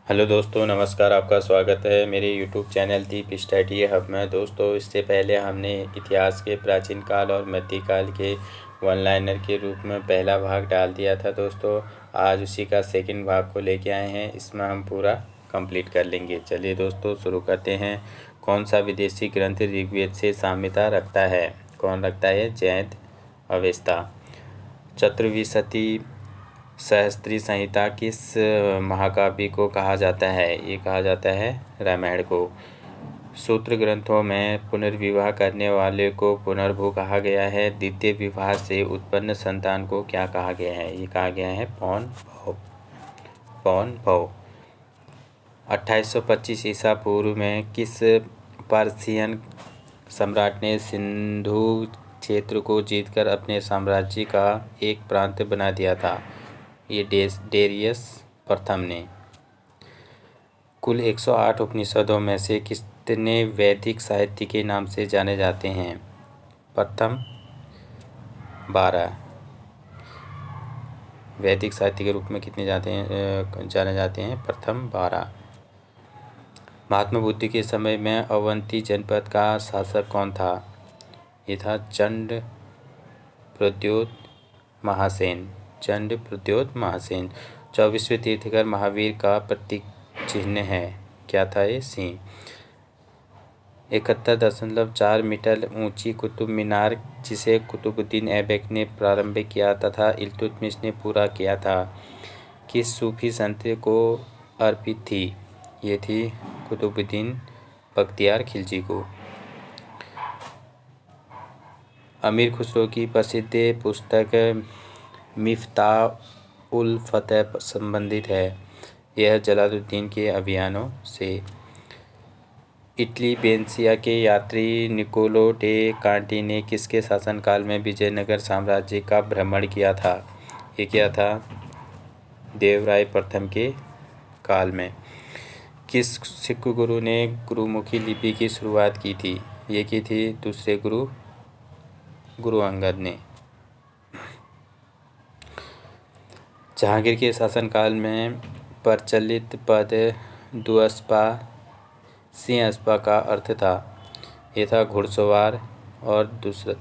Hello दोस्तों, नमस्कार। आपका स्वागत है मेरे यूट्यूब चैनल दीप स्टडी हब में। दोस्तों, इससे पहले हमने इतिहास के प्राचीन काल और मध्यकाल के वन लाइनर के रूप में पहला भाग डाल दिया था। दोस्तों, आज उसी का सेकंड भाग को लेके आए हैं। इसमें हम पूरा कंप्लीट कर लेंगे। चलिए दोस्तों, शुरू करते हैं। कौन सा विदेशी ग्रंथ ऋग्वेद से साम्यता रखता है? कौन रखता है? जैन अवेस्ता। चतुर्विंशति सहस्त्री संहिता किस महाकाव्य को कहा जाता है? ये कहा जाता है रामायण को। सूत्र ग्रंथों में पुनर्विवाह करने वाले को पुनर्भू कहा गया है। द्वितीय विवाह से उत्पन्न संतान को क्या कहा गया है? ये कहा गया है पौन भव। पौन भव। 2825 ईसा पूर्व में किस पर्शियन सम्राट ने सिंधु क्षेत्र को जीतकर अपने साम्राज्य का एक प्रांत बना दिया था? ये डेरियस प्रथम ने। कुल 108 उपनिषदों में से कितने वैदिक साहित्य के नाम से जाने जाते हैं? प्रथम 12। वैदिक साहित्य के रूप में कितने जाने जाते हैं? प्रथम 12। महात्मा बुद्ध के समय में अवंती जनपद का शासक कौन था? ये था चंड प्रद्योत महासेन। चंड प्रद्योत महासेन। 24वें तीर्थंकर महावीर का प्रतीक चिन्ह है? क्या था ये? सिंह। 71.4 मीटर ऊंची कुतुब मीनार, जिसे कुतुबुद्दीन ऐबक ने प्रारंभ किया तथा इल्तुतमिश ने पूरा किया था, किस सूफी संत को अर्पित थी? ये थी कुतुबुद्दीन बख्तियार खिलजी को। अमीर खुसरो की प्रसिद्ध पुस्तक मिफ्ताह उल फतह संबंधित है। यह जलालुद्दीन के अभियानों से। इटली वेनेसिया के यात्री निकोलो डे कांटी ने किसके शासनकाल में विजयनगर साम्राज्य का भ्रमण किया था? ये किया था देवराय प्रथम के काल में। किस सिख गुरु ने गुरुमुखी लिपि की शुरुआत की थी? ये की थी दूसरे गुरु अंगद ने। जहांगीर के शासनकाल में प्रचलित पद दुअस्पा सिंहस्पा का अर्थ था? ये था घुड़सवार और दूसरा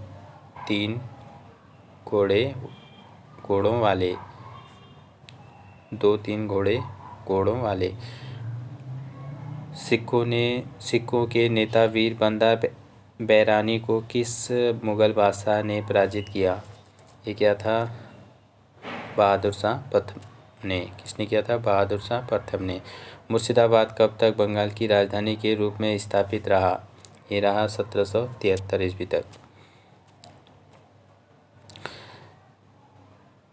3 घोड़ों वाले। 2-3 घोड़ों वाले। सिखों के नेता वीर बंदा बैरानी को किस मुगल बादशाह ने पराजित किया? ये क्या था? बहादुर शाह प्रथम ने। किसने किया था? बहादुर शाह प्रथम ने। मुर्शिदाबाद कब तक बंगाल की राजधानी के रूप में स्थापित रहा? ये रहा 1773 ईस्वी तक।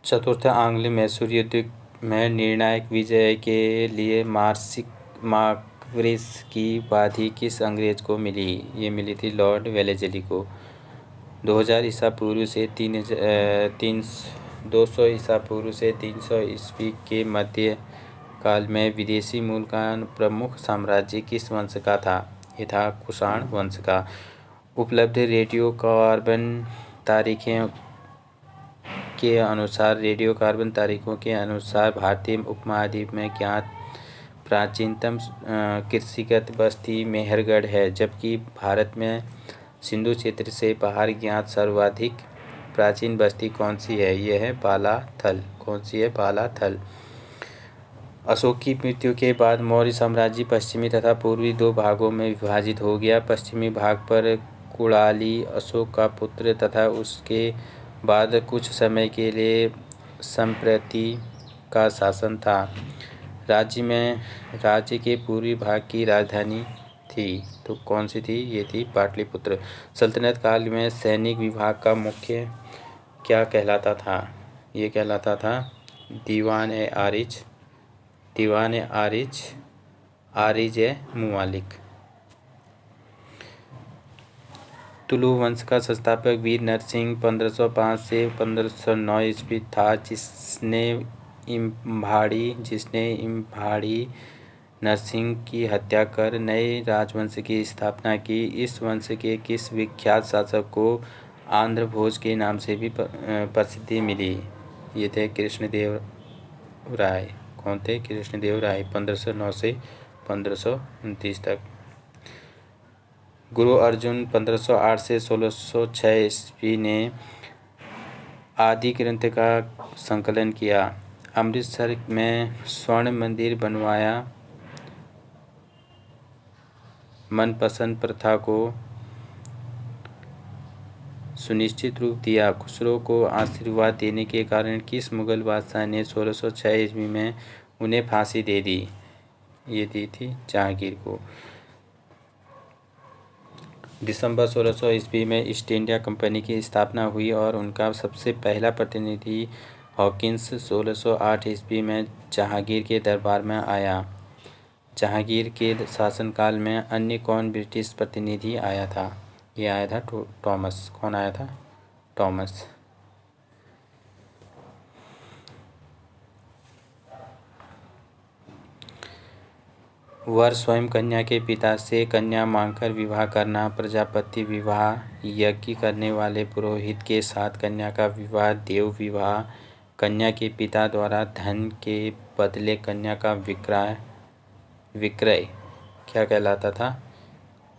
चतुर्थ आंग्ल मैसूर युद्ध में निर्णायक विजय के लिए मार्क्वेस की उपाधि किस अंग्रेज को मिली? ये मिली थी लॉर्ड वेलेस्ली को। 2000 ईसा पूर्व से 200 ईसा पूर्व से 300 ईस्वी के मध्य काल में विदेशी मूल का प्रमुख साम्राज्य किस वंश का था? ये था कुषाण वंश का। उपलब्ध रेडियोकार्बन तारीखों के अनुसार भारतीय उपमहाद्वीप में ज्ञात प्राचीनतम कृषिगत बस्ती मेहरगढ़ है, जबकि भारत में सिंधु क्षेत्र से बाहर ज्ञात सर्वाधिक प्राचीन बस्ती कौन सी है? यह है बालाथल। कौन सी है? बालाथल। अशोक की मृत्यु के बाद मौर्य साम्राज्य पश्चिमी तथा पूर्वी 2 भागों में विभाजित हो गया। पश्चिमी भाग पर कुणाली अशोक का पुत्र तथा उसके बाद कुछ समय के लिए संप्रति का शासन था। राज्य के पूर्वी भाग की राजधानी थी, तो कौन सी थी? ये थी पाटलिपुत्र। सल्तनत काल में सैनिक विभाग का मुख्य क्या कहलाता था? ये कहलाता था दीवान-ए-आरिज। आरिज-ए-मुमालिक। तुलु वंश का संस्थापक वीर नरसिंह 1505 से 1509 ईस्वी था, जिसने इम्फाड़ी नरसिंह की हत्या कर नए राजवंश की स्थापना की। इस वंश के किस विख्यात शासक को आंध्र भोज के नाम से भी प्रसिद्धि मिली? ये थे कृष्णदेव राय। कौन थे? कृष्णदेव राय 1509 से 1529 तक। गुरु अर्जुन 1508 से 1606 ईस्वी ने आदि ग्रंथ का संकलन किया। अमृतसर में स्वर्ण मंदिर बनवाया। मनपसंद प्रथा को सुनिश्चित रूप दिया। खुसरो को आशीर्वाद देने के कारण किस मुगल बादशाह ने 1606 ईस्वी में उन्हें फांसी दे दी? ये दी थी जहांगीर को। दिसंबर 1600 ईस्वी में ईस्ट इंडिया कंपनी की स्थापना हुई और उनका सबसे पहला प्रतिनिधि हॉकिंस 1608 ईस्वी में जहांगीर के दरबार में आया। जहांगीर के शासनकाल में अन्य कौन ब्रिटिश प्रतिनिधि आया था? ये आया था टॉमस। कौन आया था? टॉमस। वर स्वयं कन्या के पिता से कन्या मांगकर विवाह करना। प्रजापति विवाह, यज्ञ करने वाले पुरोहित के साथ कन्या का विवाह, देव विवाह, कन्या के पिता द्वारा धन के बदले कन्या का विक्रय क्या कहलाता था?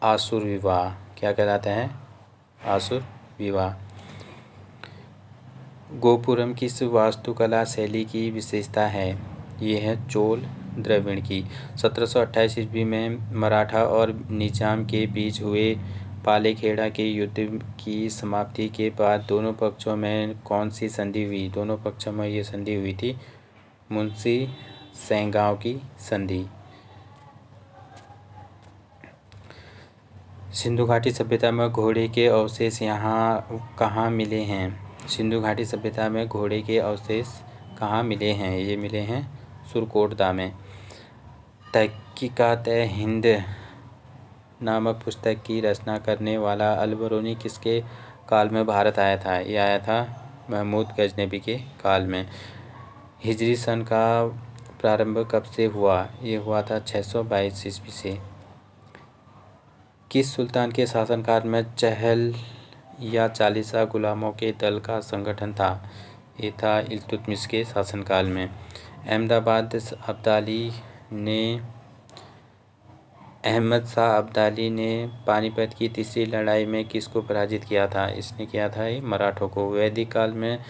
आसुर विवाह। क्या कहलाता है? आसुर विवाह। गोपुरम किस वास्तुकला शैली की विशेषता है? ये है चोल द्रविड़ की। 1728 ईस्वी में मराठा और निजाम के बीच हुए पालेखेड़ा के युद्ध की समाप्ति के बाद दोनों पक्षों में कौन सी संधि हुई? दोनों पक्षों में ये संधि हुई थी मुंशी सेंगाव की संधि। सिंधु घाटी सभ्यता में घोड़े के अवशेष कहाँ मिले हैं? सिंधु घाटी सभ्यता में घोड़े के अवशेष कहाँ मिले हैं? ये मिले हैं सुरकोटदा में। तहकीकात-ए-हिंद नामक पुस्तक की रचना करने वाला अल-बरूनी किसके काल में भारत आया था? ये आया था महमूद गजनबी के काल में। हिजरी सन का प्रारंभ कब से हुआ? ये हुआ था 622 ईस्वी से। किस सुल्तान के शासनकाल में चहल या चालीसा गुलामों के दल का संगठन था? ये था इल्तुतमिश के शासनकाल में। अहमद शाह अब्दाली ने पानीपत की तीसरी लड़ाई में किसको पराजित किया था? इसने किया था ये मराठों को। वैदिक काल में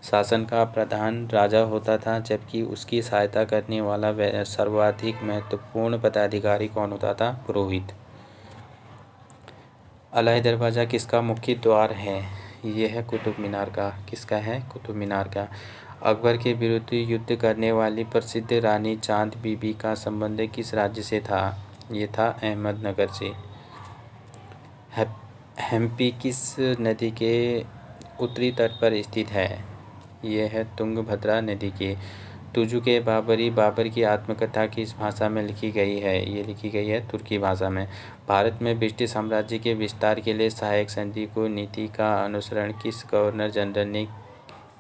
शासन का प्रधान राजा होता था, जबकि उसकी सहायता करने वाला सर्वाधिक महत्वपूर्ण पदाधिकारी कौन होता था? पुरोहित। अलाई दरवाज़ा किसका मुख्य द्वार है? यह है कुतुब मीनार का। किसका है? कुतुब मीनार का। अकबर के विरुद्ध युद्ध करने वाली प्रसिद्ध रानी चांद बीबी का संबंध किस राज्य से था? ये था अहमदनगर से। हम्पी किस नदी के उत्तरी तट पर स्थित है? यह है तुंगभद्रा नदी के। तुजु के बाबरी बाबर की आत्मकथा किस भाषा में लिखी गई है? ये लिखी गई है तुर्की भाषा में। भारत में ब्रिटिश साम्राज्य के विस्तार के लिए सहायक संधि को नीति का अनुसरण किस गवर्नर जनरल ने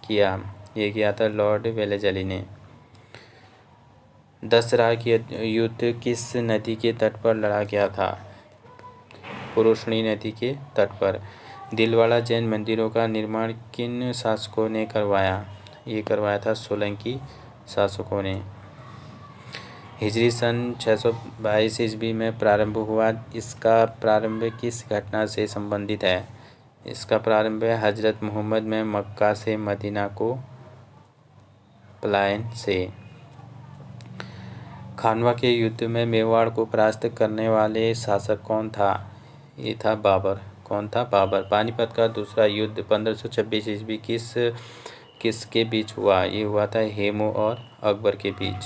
किया? ये किया था लॉर्ड वेलेस्ली ने। दसराक युद्ध किस नदी के तट पर लड़ा गया था? पुरुषणी नदी के तट पर। दिलवाड़ा जैन मंदिरों का निर्माण किन शासकों ने करवाया? ये करवाया था सोलंकी शासकों ने। हिजरी सन 622 ईस्वी में प्रारंभ हुआ। इसका प्रारंभ किस घटना से संबंधित है? इसका प्रारंभ है हजरत मोहम्मद में मक्का से मदीना को पलायन से। खानवा के युद्ध में मेवाड़ को परास्त करने वाले शासक कौन था? ये था बाबर। कौन था? बाबर। पानीपत का दूसरा युद्ध 1526 ईस्वी किसके बीच हुआ? ये हुआ था हेमू और अकबर के बीच।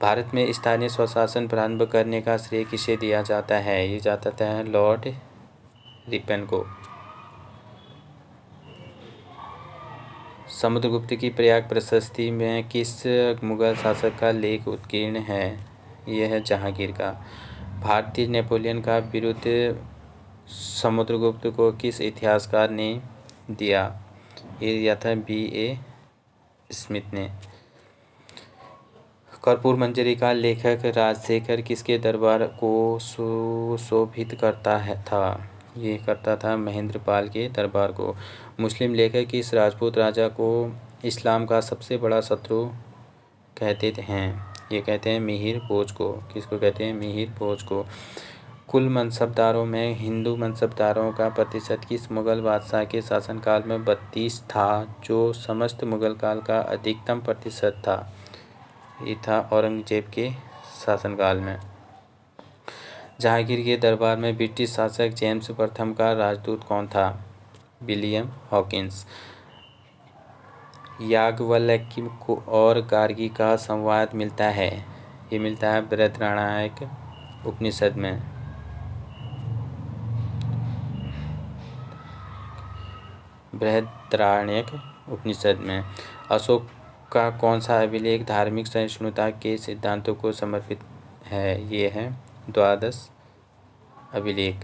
भारत में स्थानीय स्वशासन प्रारंभ करने का श्रेय किसे दिया जाता है? ये जाता है लॉर्ड रिपन को। समुद्रगुप्त की प्रयाग प्रशस्ति में किस मुगल शासक का लेख उत्कीर्ण है? यह है जहांगीर का। भारतीय नेपोलियन का विरुद्ध समुद्रगुप्त को किस इतिहासकार ने दिया? ये दिया था B.A. स्मिथ ने। कर्पूर मंजरी का लेखक राजशेखर किसके दरबार को सुशोभित करता था? ये करता था महेंद्रपाल के दरबार को। मुस्लिम लेखक किस राजपूत राजा को इस्लाम का सबसे बड़ा शत्रु कहते हैं? ये कहते हैं मिहिर भोज को। किसको कहते हैं? मिहिर भोज को। कुल मनसबदारों में हिंदू मनसबदारों का प्रतिशत किस मुगल बादशाह के शासनकाल में 32 था, जो समस्त मुगल काल का अधिकतम प्रतिशत था? ये था औरंगजेब के शासनकाल में। जहांगीर के दरबार में ब्रिटिश शासक जेम्स प्रथम का राजदूत कौन था? William Hawkins. याज्ञवल्क्य को और गार्गी का संवाद मिलता है? ये मिलता है बृहदारण्यक उपनिषद में। बृहदारण्यक उपनिषद में। अशोक का कौन सा अभिलेख धार्मिक सहिष्णुता के सिद्धांतों को समर्पित है? ये है द्वादश अभिलेख।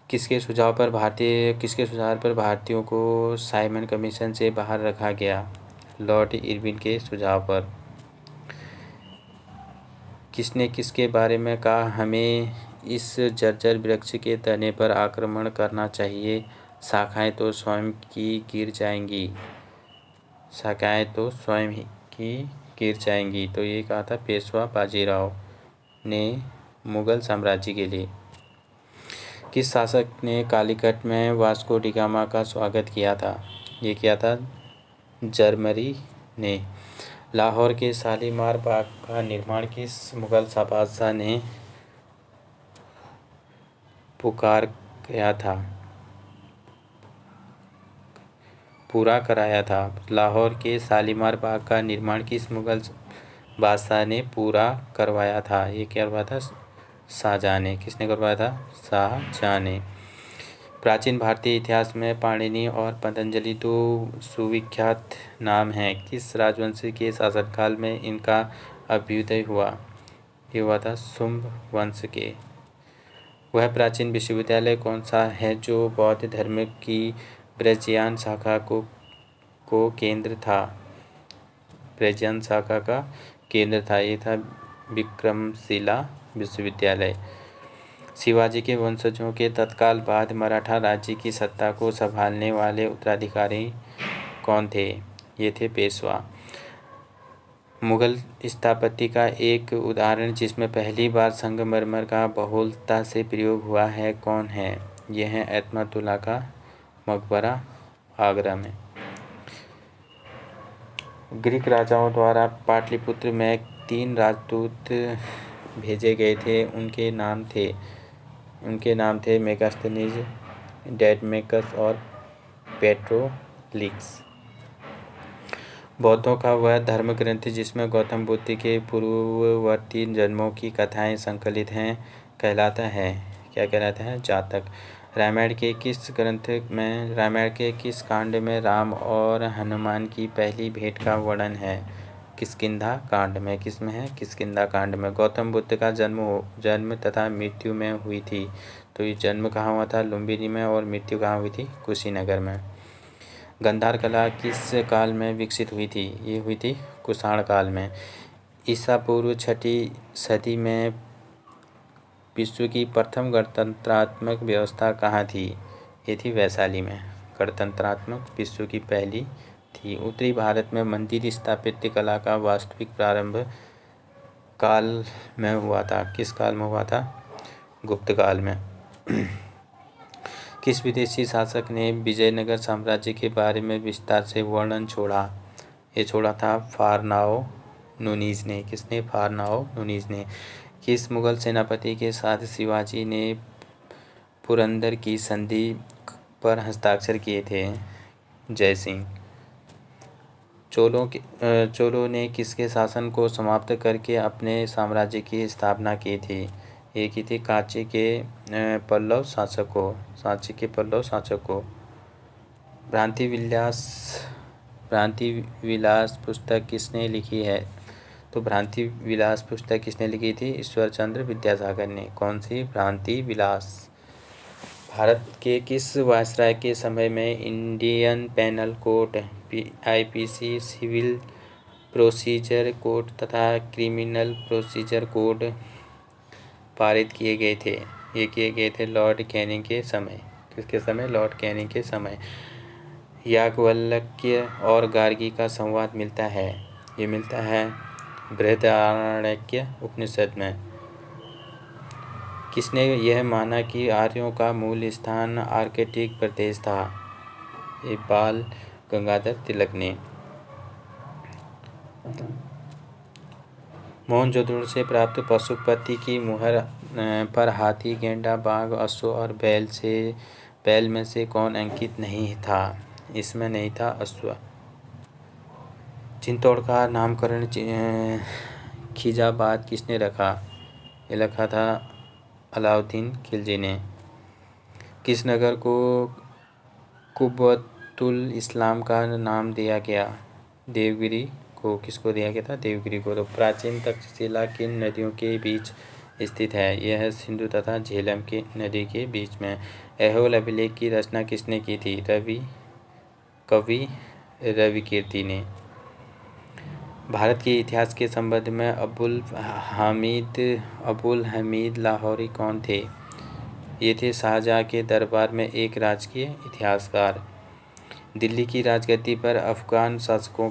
किसके सुझाव पर भारतीयों को साइमन कमीशन से बाहर रखा गया? लॉर्ड इरविन के सुझाव पर। किसने किसके बारे में कहा हमें इस जर्जर वृक्ष के तने पर आक्रमण करना चाहिए, शाखाएं तो स्वयं की गिर जाएंगी। तो ये कहा था पेशवा बाजीराव ने मुगल साम्राज्य के लिए। किस शासक ने कालीकट में वास्को डी गामा का स्वागत किया था? ये किया था जरमरी ने। लाहौर के शालीमार बाग का निर्माण किस मुगल बादशाह ने पूरा कराया था? लाहौर के शालीमार बाग का निर्माण किस मुगल बादशाह ने पूरा करवाया था? ये क्या करवाया था? शाहजहां ने। किसने करवाया था? शाहजहां ने। प्राचीन भारतीय इतिहास में पाणिनि और पतंजलि दो सुविख्यात नाम हैं। किस राजवंश के शासनकाल में इनका अभ्युदय हुआ? ये हुआ था शुंग वंश के। वह प्राचीन विश्वविद्यालय कौन सा है जो बौद्ध धर्म की ब्रजियान शाखा को केंद्र था? ब्रजियान शाखा का केंद्र था। ये था विक्रमशिला विश्वविद्यालय। शिवाजी के वंशजों के तत्काल बाद मराठा राज्य की सत्ता को संभालने वाले उत्तराधिकारी कौन थे? ये थे पेशवा। मुगल स्थापत्य का एक उदाहरण जिसमें पहली बार संगमरमर का बहुलता से प्रयोग हुआ है कौन है? यह है एतमादुल्ला का मकबरा आगरा में। ग्रीक राजाओं द्वारा पाटलिपुत्र में 3 राजदूत भेजे गए थे। उनके नाम थे मेगास्थनीज, डेडमेकस और पेट्रोलिक्स। बौद्धों का वह धर्म ग्रंथ जिसमें गौतम बुद्ध के पूर्ववर्ती जन्मों की कथाएं संकलित हैं कहलाता है? क्या कहलाता है? जातक। रामायण के किस कांड में राम और हनुमान की पहली भेंट का वर्णन है? किष्किंधा कांड में। किसमें है? किष्किंधा कांड में। गौतम बुद्ध का जन्म तथा मृत्यु में हुई थी। तो ये जन्म कहाँ हुआ था? लुम्बिनी में। और मृत्यु कहाँ हुई थी? कुशीनगर में। गांधार कला किस काल में विकसित हुई थी? ये हुई थी कुषाण काल में। ईसा पूर्व 6ठी सदी में विश्व की प्रथम गणतंत्रात्मक व्यवस्था कहाँ थी? ये थी वैशाली में। गणतंत्रात्मक विश्व की पहली थी। उत्तरी भारत में मंदिर स्थापत्य कला का वास्तविक प्रारंभ काल में हुआ था। किस काल में हुआ था? गुप्त काल में। किस विदेशी शासक ने विजयनगर साम्राज्य के बारे में विस्तार से वर्णन छोड़ा? ये छोड़ा था फारनाओ नुनीज ने। किसने? फारनाओ नुनीज ने। किस मुगल सेनापति के साथ शिवाजी ने पुरंदर की संधि पर हस्ताक्षर किए थे? जय सिंह। चोलों ने किसके शासन को समाप्त करके अपने साम्राज्य की स्थापना की थी? ये की थी सांची के पल्लव शासक को। भ्रांति विलास पुस्तक किसने लिखी है? तो भ्रांति विलास पुस्तक किसने लिखी थी? ईश्वरचंद्र विद्यासागर ने। कौन सी? भ्रांति विलास। भारत के किस वायसराय के समय में Indian penal code, IPC, civil procedure code तथा क्रिमिनल प्रोसीजर कोड पारित किए गए थे? ये किए गए थे लॉर्ड कैनिंग के समय। किसके समय? लॉर्ड कैनिंग के समय। याज्ञवल्क्य और गार्गी का संवाद मिलता है? ये मिलता है बृहदारण्यक उपनिषद में। किसने यह माना कि आर्यों का मूल स्थान आर्कटिक प्रदेश था? ये बाल गंगाधर तिलक ने। मोहनजोदड़ो से प्राप्त पशुपति की मुहर पर हाथी, गेंडा, बाघ, अश्व और बैल में से कौन अंकित नहीं था? इसमें नहीं था अश्व। चित्तौड़ का नामकरण खिजाबाद किसने रखा? ये रखा था अलाउद्दीन खिलजी ने। किस नगर को कुब्बतुल इस्लाम का नाम दिया गया? देवगिरी को। किसको दिया गया था? देवगिरी को। तो प्राचीन तक्षशिला किन नदियों के बीच स्थित है? यह सिंधु तथा झेलम की नदी के बीच में। ऐहोल अभिलेख की रचना किसने की थी? कवि रविकीर्ति ने। भारत के इतिहास के संबंध में अबुल हमीद लाहौरी कौन थे? ये थे शाहजहाँ के दरबार में एक राजकीय इतिहासकार। दिल्ली की राजगद्दी पर अफगान शासकों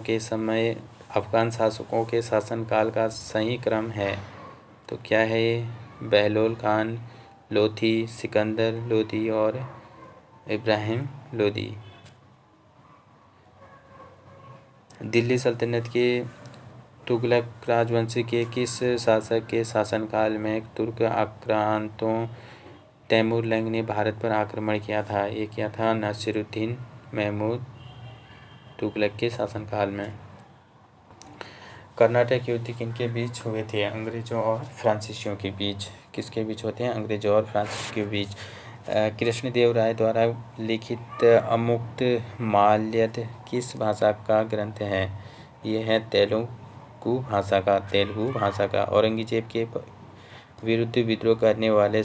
के शासनकाल का सही क्रम है तो क्या है ये? बहलोल खान लोधी, सिकंदर लोधी और इब्राहिम लोधी। दिल्ली सल्तनत के तुगलक राजवंश के किस शासक के शासनकाल में तुर्क आक्रांतों तैमूरलंग ने भारत पर आक्रमण किया था? ये किया था नासिरुद्दीन महमूद तुगलक के शासनकाल में। कर्नाटक युद्ध किनके बीच हुए थे? अंग्रेजों और फ्रांसीसियों के बीच। किसके बीच होते हैं? अंग्रेजों और फ्रांसीसियों के बीच। कृष्णदेव राय द्वारा लिखित अमुक्त माल्यद किस भाषा का ग्रंथ है? यह है तेलुगु भाषा का। औरंगजेब के विरुद्ध विद्रोह करने वाले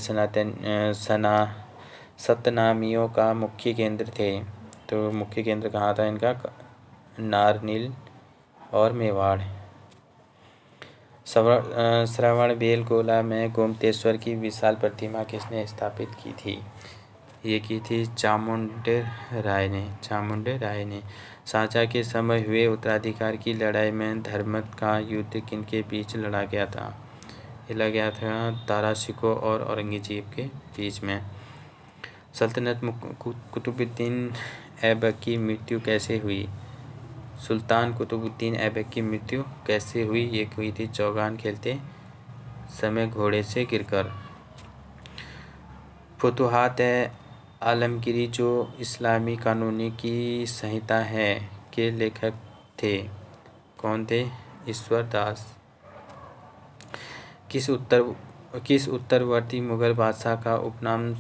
सतनामियों का मुख्य केंद्र थे। तो मुख्य केंद्र कहाँ था इनका? नारनील और मेवाड़। श्रवणबेलगोला में गोमतेश्वर की विशाल प्रतिमा किसने स्थापित की थी? ये की थी चामुंडे राय ने। शाहजहाँ के समय हुए उत्तराधिकार की लड़ाई में धर्मत का युद्ध किनके बीच लड़ा गया था? ये लड़ा गया था दारा शिकोह और औरंगजेब के बीच में। सल्तनत कुतुबुद्दीन ऐबक की मृत्यु कैसे हुई? सुल्तान कुतुबुद्दीन ऐबक की मृत्यु कैसे हुई? ये हुई थी चौगान खेलते समय घोड़े से गिरकर। फुतुहात आलमगीरी जो इस्लामी कानूनी की संहिता है के लेखक थे? कौन थे? ईश्वर दास। किस उत्तरवर्ती मुगल बादशाह का उपनाम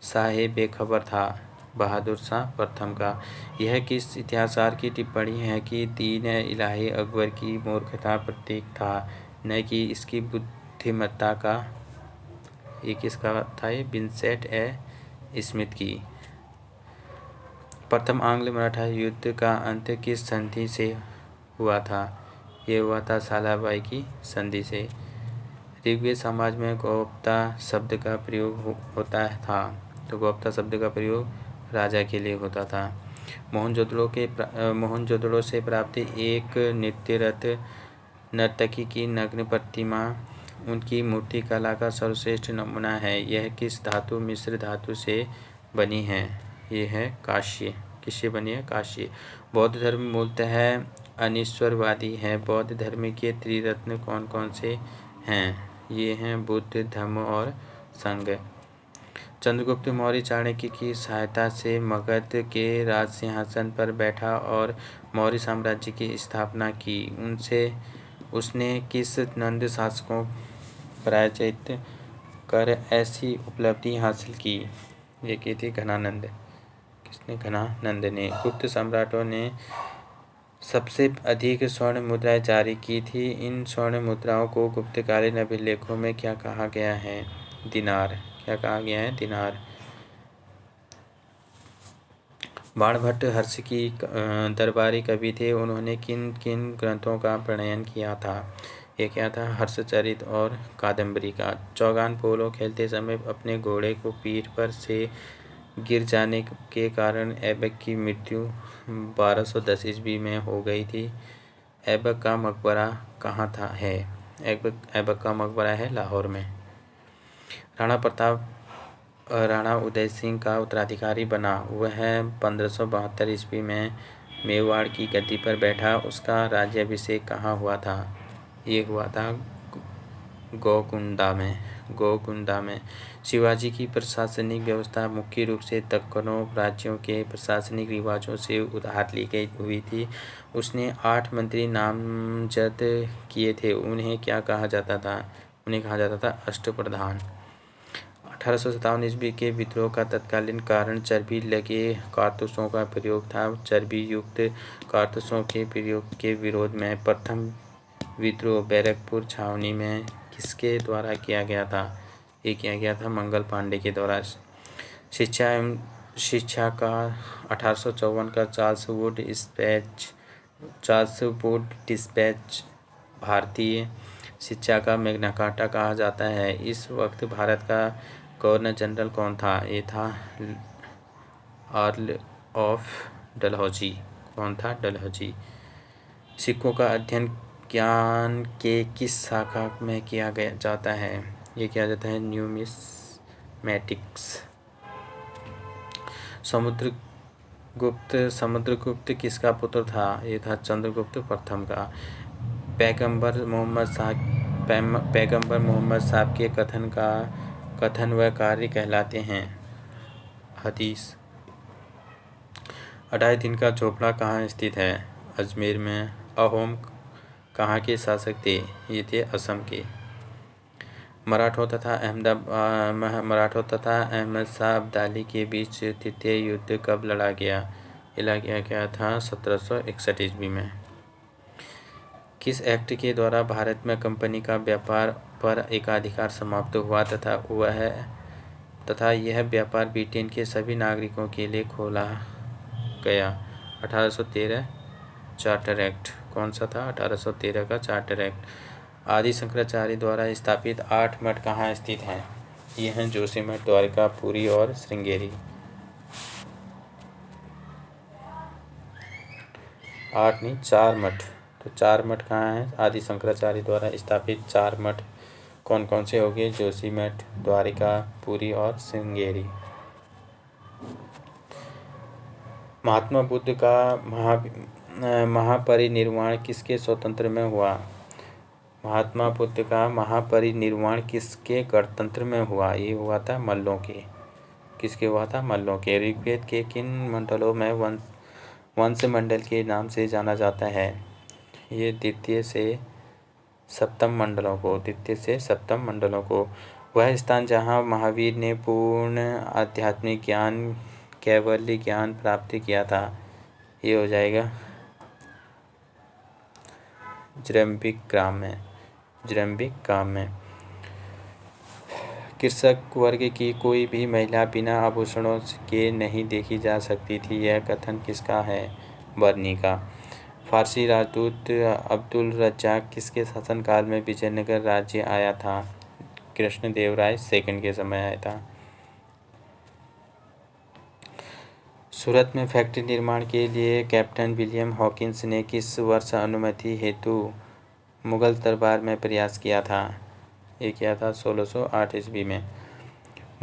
शाहे बेखबर था? बहादुर शाह प्रथम का। यह किस इतिहासकार की टिप्पणी है कि दीन इलाही अकबर की मूर्खता प्रतीक था, न कि इसकी बुद्धिमत्ता का? ये किसका था? ये विंसेंट स्मिथ की। प्रथम आंग्ल मराठा युद्ध का अंत किस संधि से हुआ था? ये हुआ था सालाबाई की संधि से। ऋग्वेद समाज में गोप्ता शब्द का प्रयोग होता था तो गोप्ता शब्द का प्रयोग राजा के लिए होता था। मोहनजोदड़ो से प्राप्त एक नृत्यरत नर्तकी की नग्न प्रतिमा उनकी मूर्ति कला का सर्वश्रेष्ठ नमूना है। यह किस धातु मिश्र धातु से बनी है? ये है कांस्य। किससे बनी है? कांस्य। बौद्ध धर्म मूलतः अनिश्वरवादी है। बौद्ध धर्म के त्रिरत्न कौन कौन से हैं? ये हैं बुद्ध, धम्म और संघ। चंद्रगुप्त मौर्य चाणक्य की सहायता से मगध के राज सिंहासन पर बैठा और मौर्य साम्राज्य की स्थापना की। उसने किस नंद शासकों पराजित कर ऐसी उपलब्धि हासिल की? ये की थी घनानंद। किसने? घनानंद ने। गुप्त सम्राटों ने सबसे अधिक स्वर्ण मुद्राएं जारी की थी। इन स्वर्ण मुद्राओं को गुप्तकालीन अभिलेखों में क्या कहा गया है? दिनार। क्या कहा गया है? दिनार। बाणभट्ट हर्ष की दरबारी कवि थे। उन्होंने किन किन ग्रंथों का प्रणयन किया था? ये क्या था? हर्षचरित और कादम्बरी का। चौगान पोलो खेलते समय अपने घोड़े को पीठ पर से गिर जाने के कारण ऐबक की मृत्यु 1210 ईस्वी में हो गई थी। ऐबक का मकबरा कहाँ था है? ऐबक का मकबरा है लाहौर में। राणा प्रताप राणा उदय सिंह का उत्तराधिकारी बना। वह 1572 ईस्वी में मेवाड़ की गद्दी पर बैठा। उसका राज्याभिषेक कहाँ हुआ था? ये हुआ था गोकुंडा में। शिवाजी की प्रशासनिक व्यवस्था मुख्य रूप से दक्कनों राज्यों के प्रशासनिक रिवाजों से उधार ली गई हुई थी। उसने 8 मंत्री नामजद किए थे। उन्हें क्या कहा जाता था? उन्हें कहा जाता था अष्टप्रधान। 1857 ईस्वी के विद्रोह का तत्कालीन कारण चर्बी लगे कारतूसों का प्रयोग था। चर्बी युक्त कारतूसों के प्रयोग के विरोध में प्रथम विद्रोह बैरकपुर छावनी में किसके द्वारा किया गया था? ये किया गया था मंगल पांडे के द्वारा। शिक्षा का 1854 का चार्ल्स वुड डिस्पैच भारतीय शिक्षा का मैग्ना कार्टा कहा जाता है। इस वक्त भारत का गवर्नर जनरल कौन था? ये था अर्ल ऑफ डलहौजी। कौन था? डलहौजी। सिक्कों का अध्ययन ज्ञान के किस शाखा में किया जाता है? ये किया जाता है न्यूमिस्मैटिक्स। समुद्रगुप्त किसका पुत्र था? ये था चंद्रगुप्त प्रथम का। पैगंबर मोहम्मद साहब के कथन व कार्य कहलाते हैं हदीस। 28 दिन का झोपड़ा कहाँ स्थित है? अजमेर में। अहोम कहाँ के शासक थे? ये थे असम के। मराठों तथा अहमद शाह अब्दाली के बीच तृतीय युद्ध कब लड़ा गया? ये लड़ा गया था 1761 ईस्वी में। किस एक्ट के द्वारा भारत में कंपनी का व्यापार पर एकाधिकार समाप्त हुआ तथा यह व्यापार ब्रिटेन के सभी नागरिकों के लिए खोला गया? 1813 चार्टर एक्ट। कौन सा था? 1813 का चार्टर एक्ट। आदि शंकराचार्य द्वारा स्थापित 8 मठ कहाँ स्थित हैं? ये हैं जोशीमठ, द्वारका, पुरी और श्रृंगेरी। 8 नहीं 4 मठ। तो 4 मठ कहाँ हैं? आदि शंकराचार्य द्वारा स्थापित 4 मठ कौन कौन से हो गए? जोशीमठ, द्वारिका, पुरी और श्रृंगेरी। महात्मा बुद्ध का महापरिनिर्वाण किसके स्वतंत्र में हुआ? महात्मा बुद्ध का महापरिनिर्वाण किसके गणतंत्र में हुआ? ये हुआ था मल्लों के। किसके हुआ था? मल्लों के। ऋग्वेद के किन मंडलों में वंश मंडल के नाम से जाना जाता है? ये द्वितीय से सप्तम मंडलों को। वह स्थान जहाँ महावीर ने पूर्ण आध्यात्मिक ज्ञान कैवल्य ज्ञान प्राप्त किया था, ये हो जाएगा जरम्बिक ग्राम में। कृषक वर्ग की कोई भी महिला बिना आभूषणों के नहीं देखी जा सकती थी। यह कथन किसका है? बर्नी का। फारसी राजदूत अब्दुल रज्जाक किसके शासनकाल में विजयनगर राज्य आया था? कृष्णदेवराय सेकंड के समय आया था। सूरत में फैक्ट्री निर्माण के लिए कैप्टन विलियम हॉकिंस ने किस वर्ष अनुमति हेतु मुगल दरबार में प्रयास किया था? ये किया था 1608 ईस्वी में।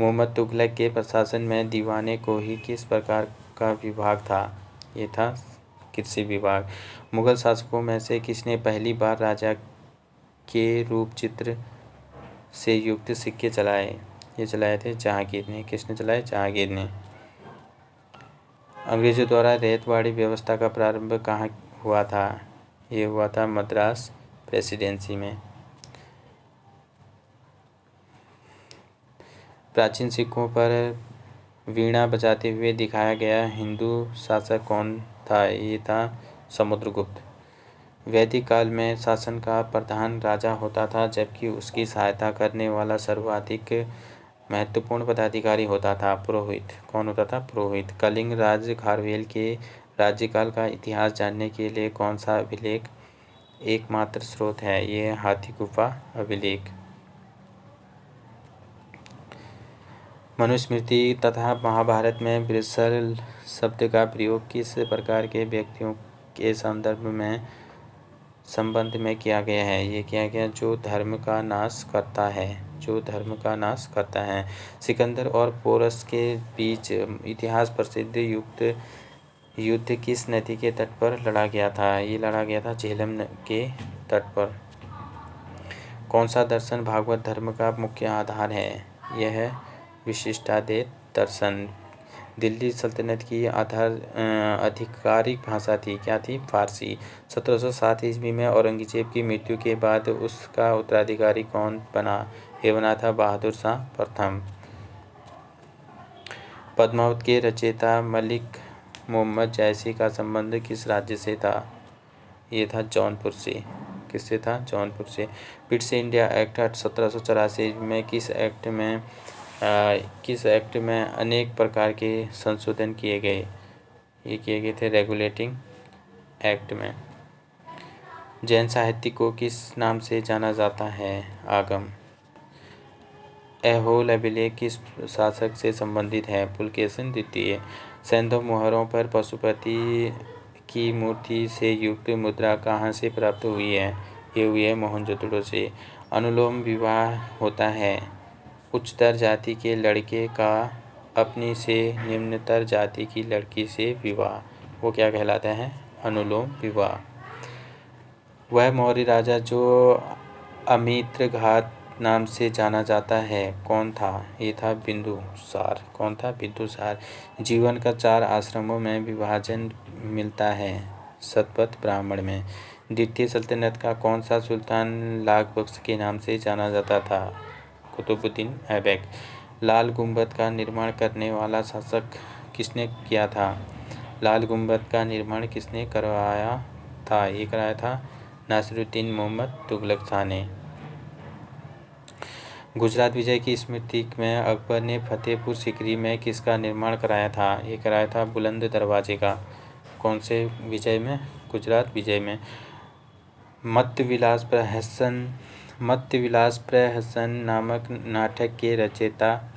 मोहम्मद तुगलक के प्रशासन में दीवाने को ही किस प्रकार का विभाग था? ये था कृषि विभाग। मुगल शासकों में से किसने पहली बार राजा के रूप चित्र से युक्त सिक्के चलाए? ये चलाए थे जहांगीर ने। किसने चलाए? जहांगीर ने। अंग्रेजों द्वारा रैयतवाड़ी व्यवस्था का प्रारंभ कहाँ हुआ था? ये हुआ था मद्रास प्रेसिडेंसी में। प्राचीन सिक्कों पर वीणा बजाते हुए दिखाया गया हिंदू शासक कौन था? ये था समुद्रगुप्त। वैदिक काल में शासन का प्रधान राजा होता था, जबकि उसकी सहायता करने वाला सर्वाधिक महत्वपूर्ण पदाधिकारी होता था पुरोहित। कौन होता था? पुरोहित। कलिंग राज खारवेल के राज्यकाल का इतिहास जानने के लिए कौन सा अभिलेख एकमात्र स्रोत है? ये हाथी गुफा अभिलेख। मनुस्मृति तथा महाभारत में वृषल शब्द का प्रयोग किस प्रकार के व्यक्तियों के संदर्भ में संबंध में किया गया है। ये किया गया जो धर्म का नाश करता है, जो धर्म का नाश करता है। सिकंदर और पोरस के बीच इतिहास प्रसिद्ध युद्ध किस नदी के तट पर लड़ा गया था? ये लड़ा गया था झेलम के तट पर। कौन सा दर्शन भागवत धर्म का मुख्य आधार है? यह है विशिष्टाद्वैत दर्शन। दिल्ली सल्तनत की आधिकारिक भाषा थी, क्या थी? फारसी। 1707 ईस्वी में औरंगजेब की मृत्यु के बाद उसका उत्तराधिकारी कौन बना? ये बना था बहादुर शाह प्रथम। पद्मावत के रचयिता मलिक मोहम्मद जैसी का संबंध किस राज्य से था? ये था जौनपुर से। किससे था? जौनपुर से। पिट्स इंडिया एक्ट 1784 में किस एक्ट में अनेक प्रकार के संशोधन किए गए? ये किए गए थे रेगुलेटिंग एक्ट में। जैन साहित्य को किस नाम से जाना जाता है? आगम। ऐहोल अभिलेख किस शासक से संबंधित है? पुलकेशिन द्वितीय। सैंधव मोहरों पर पशुपति की मूर्ति से युक्त मुद्रा कहाँ से प्राप्त हुई है? ये हुई है मोहनजोदड़ो से। अनुलोम विवाह होता है उच्चतर जाति के लड़के का अपनी से निम्नतर जाति की लड़की से विवाह, वो क्या कहलाता है? अनुलोम विवाह। वह मौर्य राजा जो अमित्रघात नाम से जाना जाता है कौन था? ये था बिंदुसार। कौन था? बिंदुसार। जीवन का 4 आश्रमों में विभाजन मिलता है शतपथ ब्राह्मण में। द्वितीय सल्तनत का कौन सा सुल्तान लाख बख्श के नाम से जाना जाता था? कुतुबुद्दीन ऐबक। लाल गुंबद का निर्माण करने वाला शासक किसने किया था? लाल गुंबद का निर्माण किसने करवाया था? ये कराया था नासिरुद्दीन मोहम्मद तुगलक शाह ने। गुजरात विजय की स्मृति में अकबर ने फतेहपुर सीकरी में किसका निर्माण कराया था? ये कराया था बुलंद दरवाजे का। कौन से विजय में? गुजरात विजय में। मत्तविलास प्रहसन नामक नाटक के रचयिता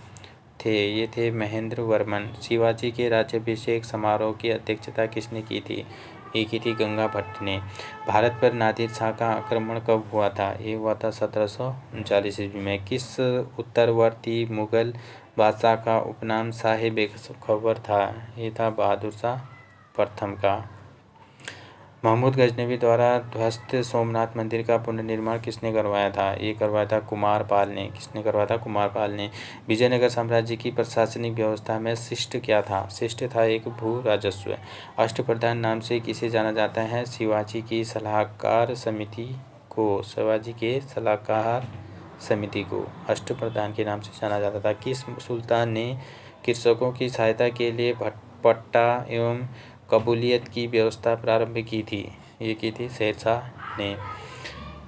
थे? ये थे महेंद्र वर्मन। शिवाजी के राज्याभिषेक समारोह की अध्यक्षता किसने की थी? ये की थी गंगा भट्ट ने। भारत पर नादिर शाह का आक्रमण कब हुआ था? ये हुआ था 1739 ईस्वी में। किस उत्तरवर्ती मुगल बादशाह का उपनाम शाह बेखबर था? ये था बहादुर शाह प्रथम का। महमूद गजनवी द्वारा ध्वस्त सोमनाथ मंदिर का पुनर्निर्माण किसने करवाया था? ये करवाया था कुमारपाल ने। किसने करवाया था? कुमारपाल ने। विजयनगर साम्राज्य की प्रशासनिक व्यवस्था में शिष्ट क्या था? शिष्ट था एक भू राजस्व। अष्टप्रधान नाम से किसे जाना जाता है? शिवाजी की सलाहकार समिति को। शिवाजी के सलाहकार समिति को अष्टप्रधान के नाम से जाना जाता था। किस सुल्तान ने कृषकों की सहायता के लिए पट्टा एवं कबूलियत की व्यवस्था प्रारंभ की थी? ये की थी शेरशाह ने।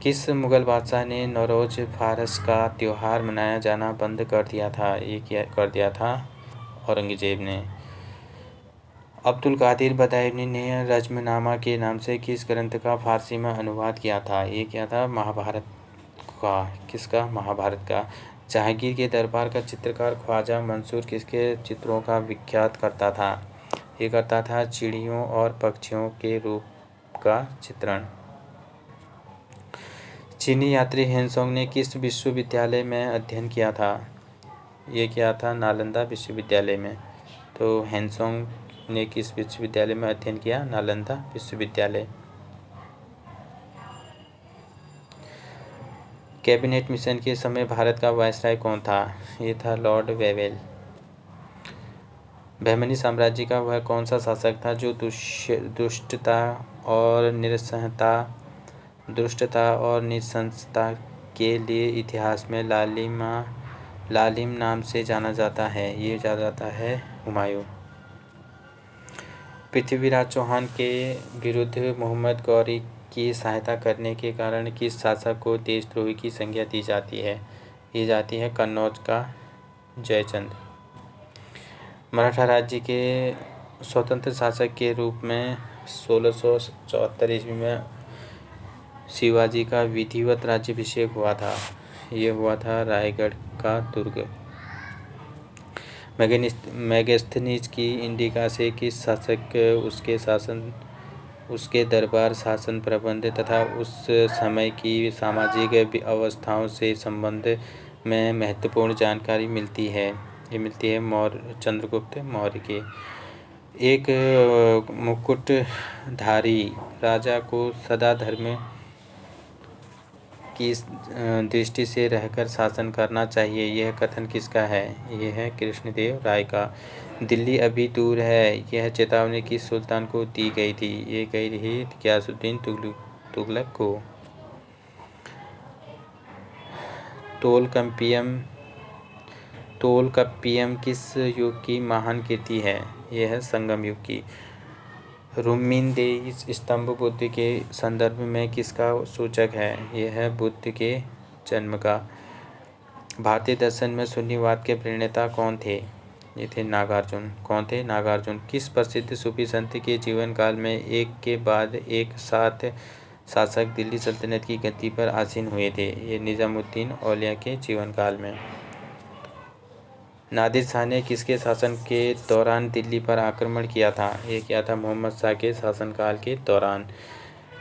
किस मुगल बादशाह ने नौरोज फारस का त्यौहार मनाया जाना बंद कर दिया था? ये कर दिया था औरंगजेब ने। अब्दुल कादिर बदायूनी ने रज्मनामा के नाम से किस ग्रंथ का फारसी में अनुवाद किया था? ये किया था महाभारत का। किसका? महाभारत का। जहांगीर के दरबार का चित्रकार ख्वाजा मंसूर किसके चित्रों का विख्यात करता था? ये करता था चिड़ियों और पक्षियों के रूप का चित्रण। चीनी यात्री हेनसोंग ने किस विश्वविद्यालय में अध्ययन किया था? ये किया था नालंदा विश्वविद्यालय में। तो हेनसोंग ने किस विश्वविद्यालय में अध्ययन किया? नालंदा विश्वविद्यालय। कैबिनेट मिशन के समय भारत का वायसराय कौन था? ये था लॉर्ड वेवेल। बहमनी साम्राज्य का वह कौन सा शासक था जो दुष्टता और नृशंसता के लिए इतिहास में लालिम नाम से जाना जाता है? ये जाना जाता है हुमायूं। पृथ्वीराज चौहान के विरुद्ध मोहम्मद गौरी की सहायता करने के कारण किस शासक को देशद्रोही की संज्ञा दी जाती है? ये जाती है कन्नौज का जयचंद। मराठा राज्य के स्वतंत्र शासक के रूप में 1674 ईस्वी में शिवाजी का विधिवत राज्याभिषेक हुआ था। ये हुआ था रायगढ़ का दुर्ग। मेगास्थनीज की इंडिका से किस शासक उसके शासन उसके दरबार शासन प्रबंध तथा उस समय की सामाजिक अवस्थाओं से संबंध में महत्वपूर्ण जानकारी मिलती है। ये मिलती है चंद्रगुप्त मौर्य के। एक मुकुटधारी राजा को सदा धर्म की दृष्टि से रहकर शासन करना चाहिए, यह कथन किसका है? यह है कृष्णदेव राय का। दिल्ली अभी दूर है, यह चेतावनी किस सुल्तान को दी गई थी? ये गई थी गियासुद्दीन तुगलक को। तोलकप्पियम किस युग की महान कृति है? यह है संगम युग की। रुक्मिणीदेवी स्तंभ बुद्ध के संदर्भ में किसका सूचक है? यह है बुद्ध के जन्म का। भारतीय दर्शन में शून्यवाद के प्रणेता कौन थे? ये थे नागार्जुन। कौन थे? नागार्जुन। किस प्रसिद्ध सूफी संत के जीवन काल में एक के बाद एक 7 शासक दिल्ली सल्तनत की गद्दी पर आसीन हुए थे? ये निजामुद्दीन औलिया के जीवन काल में। नादिर शाह ने किसके शासन के दौरान दिल्ली पर आक्रमण किया था? ये किया था मोहम्मद शाह के शासनकाल के दौरान।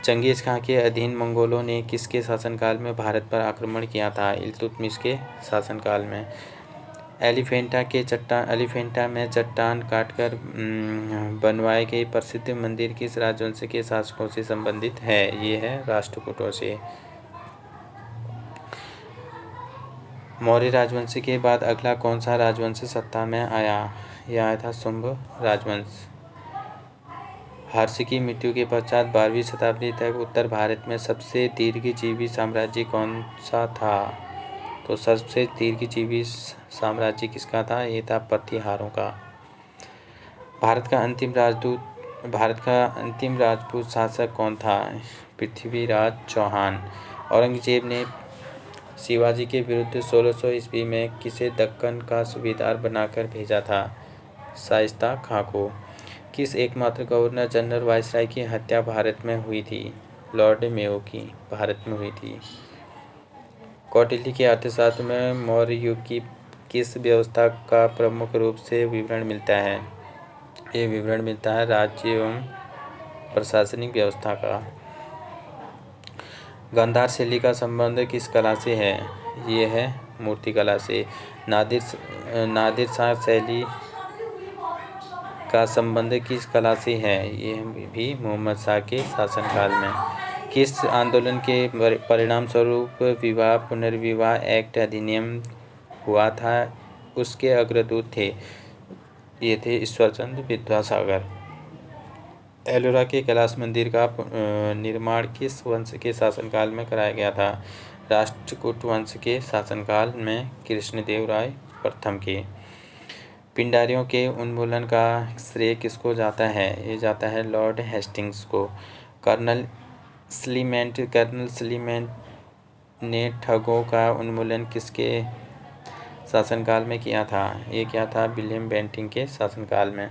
चंगेज़ खां के अधीन मंगोलों ने किसके शासनकाल में भारत पर आक्रमण किया था? इल्तुतमिश के शासनकाल में। एलिफेंटा में चट्टान काटकर बनवाए गए प्रसिद्ध मंदिर किस राजवंश के शासकों से संबंधित है? ये है राष्ट्रकूटों से। मौर्य राजवंश के बाद अगला कौन सा राजवंश सत्ता में आया? यह आया था शुंग राजवंश। हर्ष की मृत्यु के पश्चात 12वीं शताब्दी तक उत्तर भारत में सबसे दीर्घजीवी साम्राज्य कौन सा था? तो सबसे दीर्घजीवी साम्राज्य किसका था? ये था प्रतिहारों का। भारत का अंतिम राजपूत शासक कौन था? पृथ्वीराज चौहान। औरंगजेब ने शिवाजी के विरुद्ध 1600 ईस्वी में किसे दक्कन का सूबेदार बनाकर भेजा था? शाइस्ता खां को। किस एकमात्र गवर्नर जनरल वायसराय की हत्या भारत में हुई थी? लॉर्ड मेयो की भारत में हुई थी। कौटिल्य के अर्थशास्त्र में मौर्य युग की किस व्यवस्था का प्रमुख रूप से विवरण मिलता है? ये विवरण मिलता है राज्य एवं प्रशासनिक व्यवस्था का। गांधार शैली का संबंध किस कला से है? ये है मूर्तिकला से। नादिर शाह शैली का संबंध किस कला से है? ये भी मोहम्मद शाह के शासनकाल में। किस आंदोलन के परिणाम स्वरूप विवाह पुनर्विवाह एक्ट अधिनियम हुआ था? उसके अग्रदूत थे, ये थे ईश्वरचंद्र विद्यासागर। एलोरा के कैलाश मंदिर का निर्माण किस वंश के शासनकाल में कराया गया था? राष्ट्रकूट वंश के शासनकाल में कृष्णदेव राय प्रथम के। पिंडारियों के उन्मूलन का श्रेय किसको जाता है? ये जाता है लॉर्ड हेस्टिंग्स को। कर्नल स्लीमेंट ने ठगों का उन्मूलन किसके शासनकाल में किया था? ये किया था विलियम बेंटिंग के शासनकाल में।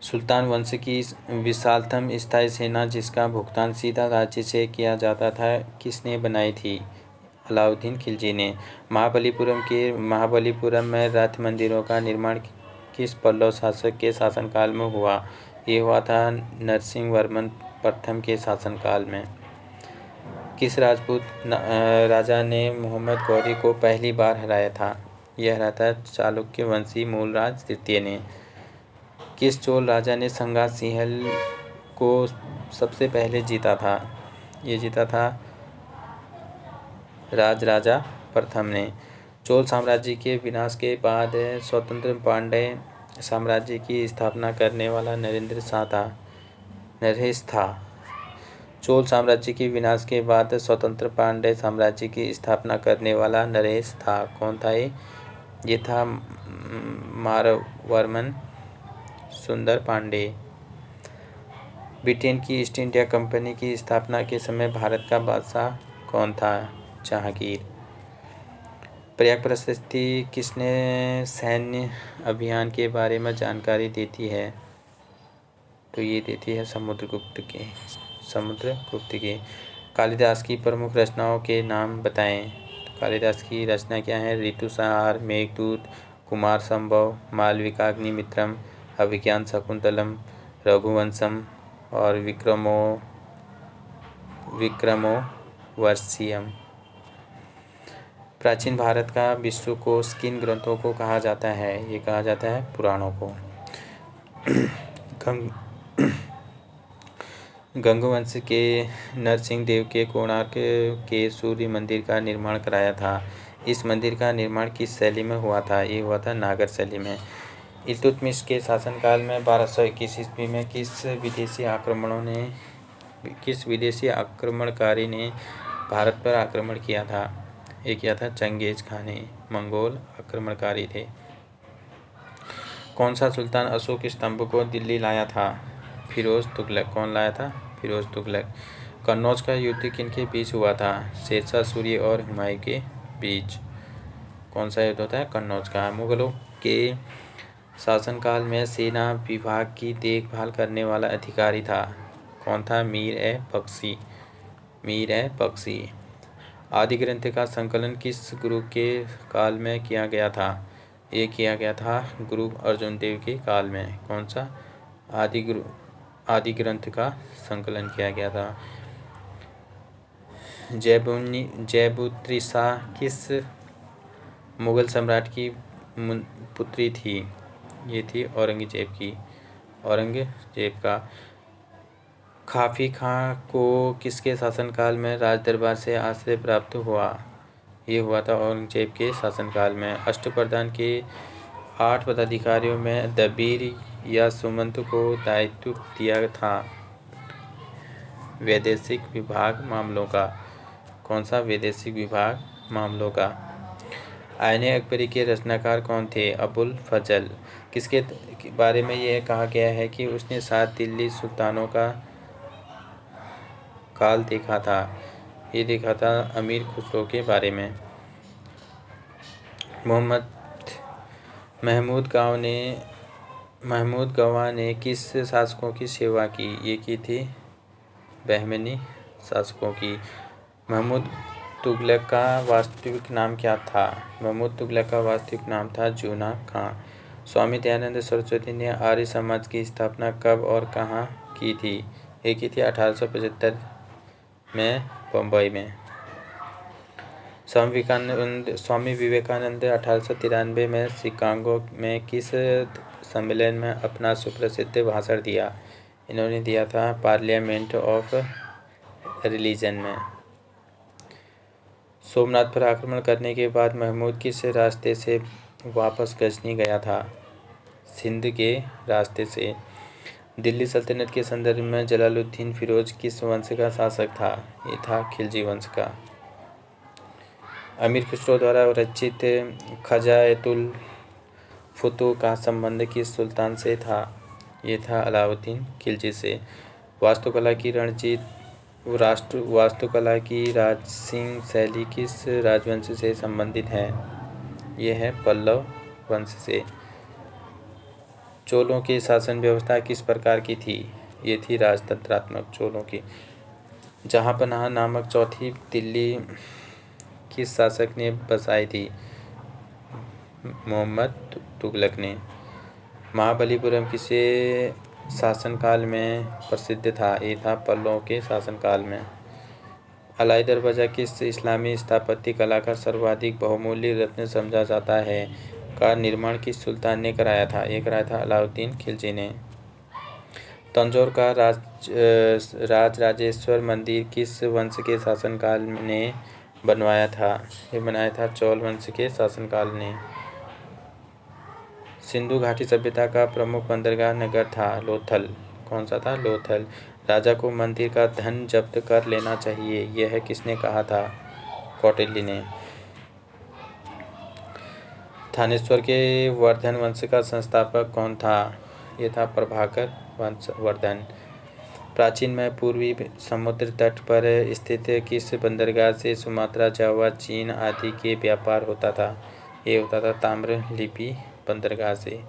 सुल्तान वंश की विशालतम स्थायी सेना जिसका भुगतान सीधा राज्य से किया जाता था किसने बनाई थी? अलाउद्दीन खिलजी ने। महाबलीपुरम में रथ मंदिरों का निर्माण किस पल्लव शासक के शासनकाल में हुआ? ये हुआ था नरसिंह वर्मन प्रथम के शासनकाल में। किस राजपूत राजा ने मोहम्मद गौरी को पहली बार हराया था? यह हराया था चालुक्य वंशी मूलराज तृतीय ने। किस चोल राजा ने संगास सिंहल को सबसे पहले जीता था? ये जीता था राजराजा प्रथम ने। चोल साम्राज्य के विनाश के बाद स्वतंत्र पांड्य साम्राज्य की स्थापना करने वाला नरेश था। चोल साम्राज्य के विनाश के बाद स्वतंत्र पांड्य साम्राज्य की स्थापना करने वाला नरेश था। कौन था ये? ये था मारवर्मन सुंदर पांडे। ब्रिटेन की ईस्ट इंडिया कंपनी की स्थापना के समय भारत का बादशाह कौन था? जहांगीर। प्रयाग प्रशस्ति किसने सैन्य अभियान के बारे में जानकारी देती है? तो ये देती है समुद्रगुप्त के। कालिदास की प्रमुख रचनाओं के नाम बताएं। तो कालिदास की रचना क्या है? ऋतुसंहार, मेघदूत, कुमार संभव, मालविकाग्निमित्रम, अभिज्ञान शकुंतलम, रघुवंशम और विक्रमोर्वशीयम। प्राचीन भारत का विश्वकोश किन ग्रंथों को कहा जाता है? ये कहा जाता है पुराणों को। गंगवंश के नरसिंह देव के कोणार्क के सूर्य मंदिर का निर्माण कराया था। इस मंदिर का निर्माण किस शैली में हुआ था? ये हुआ था नागर शैली में। इल्तुतमिश के शासनकाल में 1221 ईस्वी में किस विदेशी आक्रमणकारी ने भारत पर आक्रमण किया था? ये किया था चंगेज खान ने। मंगोल आक्रमणकारी थे। कौन सा सुल्तान अशोक स्तंभ को दिल्ली लाया था? फिरोज तुगलक। कौन लाया था? फिरोज तुगलक। कन्नौज का युद्ध किनके बीच हुआ था? शेरशाह सूरी और हुमायूं के बीच। कौन सा युद्ध होता है? कन्नौज का। मुगलों के शासनकाल में सेना विभाग की देखभाल करने वाला अधिकारी था। कौन था? मीर-ए-बख्शी। आदि ग्रंथ का संकलन किस गुरु के काल में किया गया था? ये किया गया था गुरु अर्जुन देव के काल में। कौन सा? आदि ग्रंथ का संकलन किया गया था। जैबुत्रिसा किस मुगल सम्राट की पुत्री थी? ये थी औरंगजेब का। खाफी खां को किसके शासनकाल में राजदरबार से आश्रय प्राप्त हुआ? ये हुआ था औरंगजेब के शासनकाल में। अष्टप्रधान के 8 पदाधिकारियों में दबीर या सुमंत को दायित्व दिया था वैदेशिक विभाग मामलों का। कौन सा? वैदेशिक विभाग मामलों का। आईने अकबरी के रचनाकार कौन थे? अबुल फजल। किसके बारे में यह कहा गया है कि उसने 7 दिल्ली सुल्तानों का काल देखा था? ये देखा था अमीर खुसरो के बारे में। महमूद गवाह ने किस शासकों की सेवा की? ये की थी बहमनी शासकों की। महमूद तुगलक का वास्तविक नाम क्या था? महमूद तुगलक का वास्तविक नाम था जूना खां। स्वामी दयानंद सरस्वती ने आर्य समाज की स्थापना कब और कहाँ की थी? ये की थी 1875 में बम्बई में। स्वामी विवेकानंद 1893 में शिकागो में किस सम्मेलन में अपना सुप्रसिद्ध भाषण दिया? इन्होंने दिया था पार्लियामेंट ऑफ रिलीजन में। सोमनाथ पर आक्रमण करने के बाद महमूद किस रास्ते से वापस गजनी गया था? सिंध के रास्ते से। दिल्ली सल्तनत के संदर्भ में जलालुद्दीन फिरोज किस वंश का शासक था? ये था खिलजी वंश का। अमीर खुसरो द्वारा रचित खजाएतुल फुतूह का संबंध किस सुल्तान से था? ये था अलाउद्दीन खिलजी से। वास्तुकला की राजसिंह शैली किस राजवंश से संबंधित है? यह है पल्लव वंश से। चोलों की शासन व्यवस्था किस प्रकार की थी? ये थी राजतंत्रात्मक चोलों की। जहांपनाह नामक चौथी दिल्ली किस शासक ने बसाई थी? मोहम्मद तुगलक ने। महाबलीपुरम किसे शासनकाल में प्रसिद्ध था? ये था पल्लवों के शासनकाल में। अलाई दरवाजा किस इस्लामी स्थापत्य कला का सर्वाधिक बहुमूल्य रत्न समझा जाता है? का निर्माण किस सुल्तान ने कराया था? ये कराया था अलाउद्दीन खिलजी ने। तंजौर का राजराजेश्वर मंदिर किस वंश के शासनकाल ने बनवाया था? ये बनाया था चोल वंश के शासनकाल ने। सिंधु घाटी सभ्यता का प्रमुख बंदरगाह नगर था लोथल। कौन सा था? लोथल। राजा को मंदिर का धन जब्त कर लेना चाहिए, यह किसने कहा था? कौटिल्य ने। थानेश्वर के वर्धन वंश का संस्थापक कौन था? यह था प्रभाकर वर्धन। प्राचीन में पूर्वी समुद्र तट पर स्थित किस बंदरगाह से सुमात्रा, जावा, चीन आदि के व्यापार होता था? ये होता था ताम्रलिप्ति बंदरगाह से।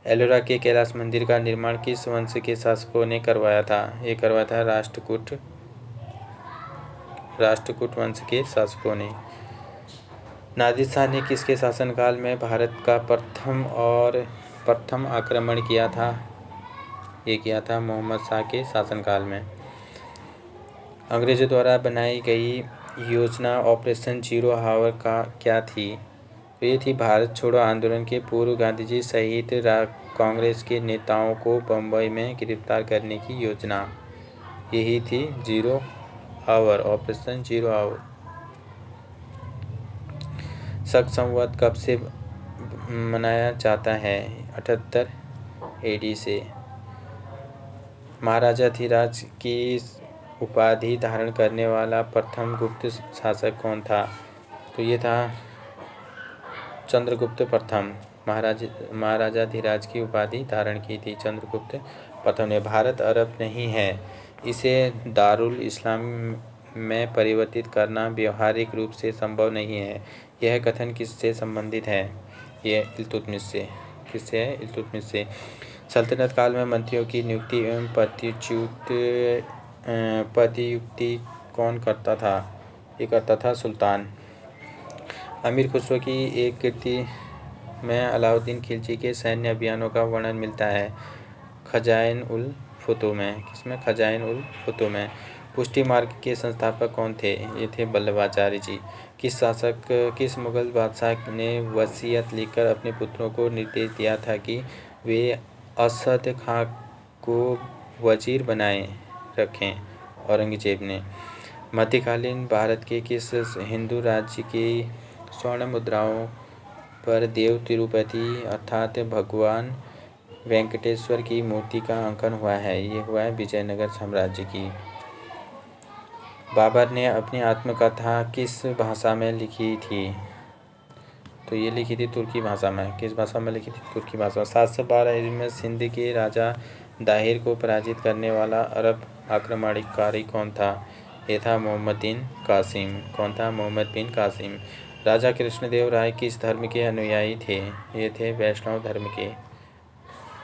एलोरा के कैलाश मंदिर का निर्माण किस वंश के शासकों ने करवाया था? ये करवाया था राष्ट्रकूट वंश के शासकों ने। नादिर शाह ने किसके शासनकाल में भारत का प्रथम आक्रमण किया था? ये किया था मोहम्मद शाह के शासनकाल में। अंग्रेजों द्वारा बनाई गई योजना ऑपरेशन जीरो हावर का क्या थी? तो ये थी भारत छोड़ो आंदोलन के पूर्व गांधी सहित कांग्रेस के नेताओं को बम्बई में गिरफ्तार करने की योजना। यही थी zero hour, operation zero hour. शक संवत कब से मनाया जाता है? 78 AD से। महाराजा धीराज की उपाधि धारण करने वाला प्रथम गुप्त शासक कौन था? तो ये था चंद्रगुप्त प्रथम। महाराजा धीराज की उपाधि धारण की थी चंद्रगुप्त प्रथम ने। भारत अरब नहीं है, इसे दारुल इस्लाम में परिवर्तित करना व्यवहारिक रूप से संभव नहीं है। यह कथन किससे संबंधित है? यह इल्तुतमिश से। किससे है? इल्तुतमिश से। सल्तनत काल में मंत्रियों की नियुक्ति एवं पदयुक्ति कौन करता था? ये करता था सुल्तान। अमीर खुसरो की एक कृति में अलाउद्दीन खिलजी के सैन्य अभियानों का वर्णन मिलता है खजाइन उल फुतूह में। किसमें? खजाइन उल फुतूह में। पुष्टि मार्ग के संस्थापक कौन थे? ये थे वल्लभाचार्य जी। किस मुगल बादशाह ने वसीयत लिखकर अपने पुत्रों को निर्देश दिया था कि वे असद खां को वजीर बनाए रखें? औरंगजेब ने। मध्यकालीन भारत के किस हिंदू राज्य की स्वर्ण मुद्राओं पर देव तिरुपति अर्थात भगवान वेंकटेश्वर की मूर्ति का अंकन हुआ है? ये हुआ है विजयनगर साम्राज्य की। बाबर ने अपनी आत्मकथा किस भाषा में लिखी थी? तो ये लिखी थी तुर्की भाषा में। किस भाषा में लिखी थी? तुर्की भाषा। 712 ईस्वी में सिंध के राजा दाहिर को पराजित करने वाला अरब आक्रमणकारी कौन था? ये था मोहम्मद बिन कासिम। कौन था? मोहम्मद बिन कासिम। राजा कृष्णदेव राय किस धर्म के अनुयायी थे? ये थे वैष्णव धर्म के।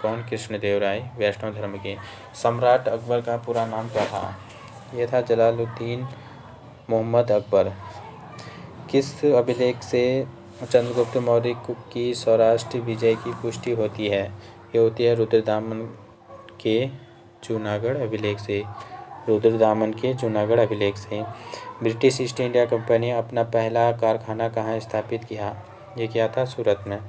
कौन? कृष्णदेव राय वैष्णव धर्म के। सम्राट अकबर का पूरा नाम क्या था? ये था जलालुद्दीन मोहम्मद अकबर। किस अभिलेख से चंद्रगुप्त मौर्य की सौराष्ट्र विजय की पुष्टि होती है? ये होती है रुद्रदामन के जूनागढ़ अभिलेख से। रुद्रदामन के जूनागढ़ अभिलेख से। ब्रिटिश ईस्ट इंडिया कंपनी अपना पहला कारखाना कहाँ स्थापित किया? ये किया था सूरत में।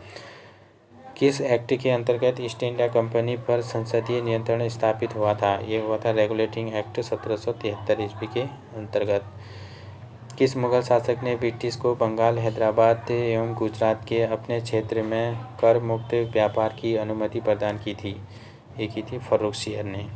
किस एक्ट के अंतर्गत ईस्ट इंडिया कंपनी पर संसदीय नियंत्रण स्थापित हुआ था? ये हुआ था रेगुलेटिंग एक्ट 1773 ईस्वी के अंतर्गत। किस मुगल शासक ने ब्रिटिश को बंगाल, हैदराबाद एवं गुजरात के अपने क्षेत्र में कर मुक्त व्यापार की अनुमति प्रदान की थी? ये की थी फर्रुखसियर ने।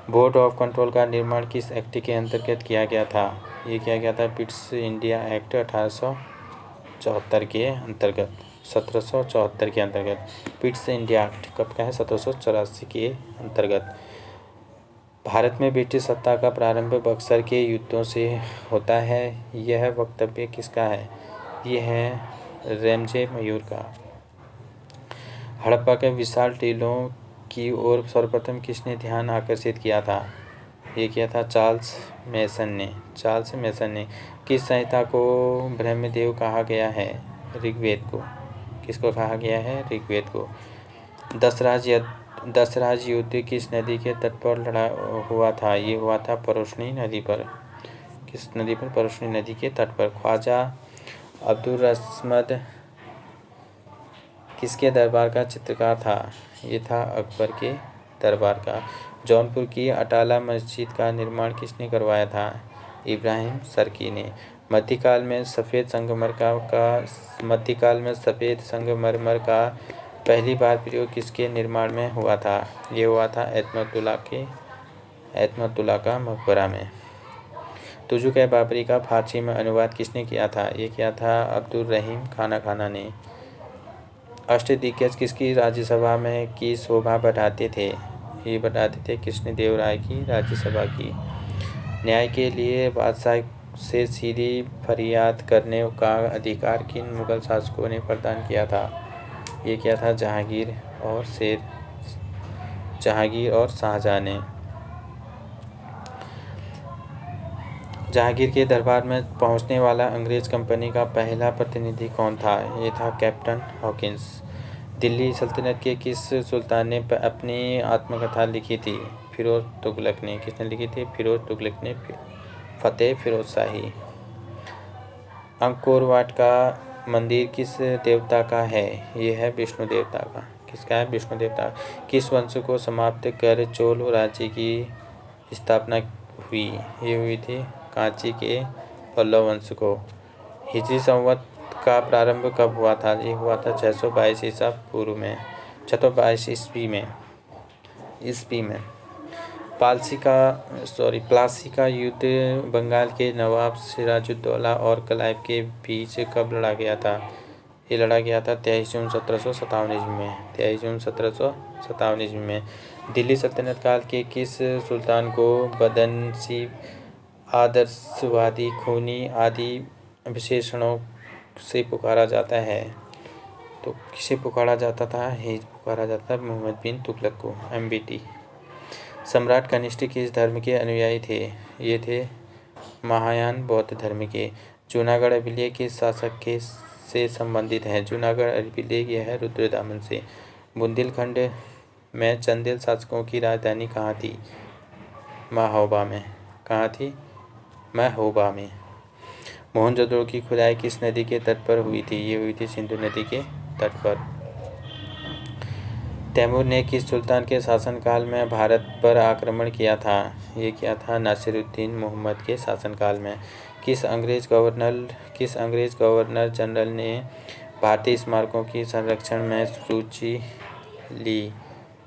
बोर्ड ऑफ कंट्रोल का निर्माण किस एक्ट के अंतर्गत किया गया था? ये किया गया था ब्रिटिश इंडिया एक्ट 1874 के अंतर्गत। 1774 के अंतर्गत। ब्रिटिश इंडिया एक्ट कब का है? 1784 के अंतर्गत। भारत में ब्रिटिश सत्ता का प्रारंभ बक्सर के युद्धों से होता है। यह वक्तव्य किसका है? यह है रैमजे मयूर का। हड़प्पा के विशाल टीलों की ओर सर्वप्रथम किसने ध्यान आकर्षित किया था? ये किया था चार्ल्स मेसन ने। चार्ल्स मेसन ने। किस संहिता को ब्रह्मदेव कहा गया है? ऋग्वेद को। किसको कहा गया है? ऋग्वेद को। दसराज युद्ध किस नदी के तट पर लड़ा हुआ था? ये हुआ था परोशनी नदी पर। किस नदी पर? परोशनी नदी के तट पर। ख्वाजा अब्दुल रस्मद किसके दरबार का चित्रकार था? ये था अकबर के दरबार का। जौनपुर की अटाला मस्जिद का निर्माण किसने करवाया था? इब्राहिम सरकी ने। मध्यकाल में सफ़ेद संगमरमर का पहली बार प्रयोग किसके निर्माण में हुआ था? ये हुआ था एतमतुल्ला का मकबरा में। तुजुक बाबरी का फारसी में अनुवाद किसने किया था? ये किया था अब्दुल रहीम खाना ने। अष्टदिग्गज किसकी राज्यसभा में की शोभा बढ़ाते थे? ये बढ़ाते थे कृष्णदेव राय की राज्यसभा की। न्याय के लिए बादशाह से सीधी फरियाद करने का अधिकार किन मुगल शासकों ने प्रदान किया था? ये किया था जहांगीर और शाहजहां ने। जहांगीर के दरबार में पहुंचने वाला अंग्रेज कंपनी का पहला प्रतिनिधि कौन था? ये था कैप्टन हॉकिंस। दिल्ली सल्तनत के किस सुल्तान ने अपनी आत्मकथा लिखी थी? फिरोज तुगलक ने। किसने लिखी थी? फिरोज तुगलक ने। फतेह फिरोज शाही। अंकोर वाट का मंदिर किस देवता का है? ये है विष्णु देवता का। किसका है? विष्णु देवता। किस वंश को समाप्त कर चोल राज्य की स्थापना हुई? ये हुई थी कांची के पल्लव वंश को। हिजरी संवत का प्रारंभ कब हुआ था? ये हुआ था 622 ईसा पूर्व में, 622 ईस्वी में। प्लासी का युद्ध बंगाल के नवाब सिराजुद्दौला और क्लाइव के बीच कब लड़ा गया था? ये लड़ा गया था 23 जून 1757 ईस्वी में। 23 जून 1757 ईस्वी में। दिल्ली सल्तनत काल के किस सुल्तान को बदनसीब, आदर्शवादी, खूनी आदि विशेषणों से पुकारा जाता है? तो किसे पुकारा जाता था? ये पुकारा जाता है मोहम्मद बिन तुगलक को, MBT। सम्राट कनिष्क किस धर्म के अनुयायी थे? ये थे महायान बौद्ध धर्म के। जूनागढ़ अभिलेख किस शासक के से संबंधित है? जूनागढ़ अभिलेख यह है रुद्रदामन से। बुंदेलखंड में चंदेल शासकों की राजधानी कहाँ थी? महोबा में। कहाँ थी? महोबा में। मोहनजोदड़ो की खुदाई किस नदी के तट पर हुई थी? ये हुई थी सिंधु नदी के तट पर। तैमूर ने किस सुल्तान के शासनकाल में भारत पर आक्रमण किया था? ये किया था नासिरुद्दीन मोहम्मद के शासनकाल में। किस अंग्रेज गवर्नर जनरल ने भारतीय स्मारकों की संरक्षण में रुचि ली?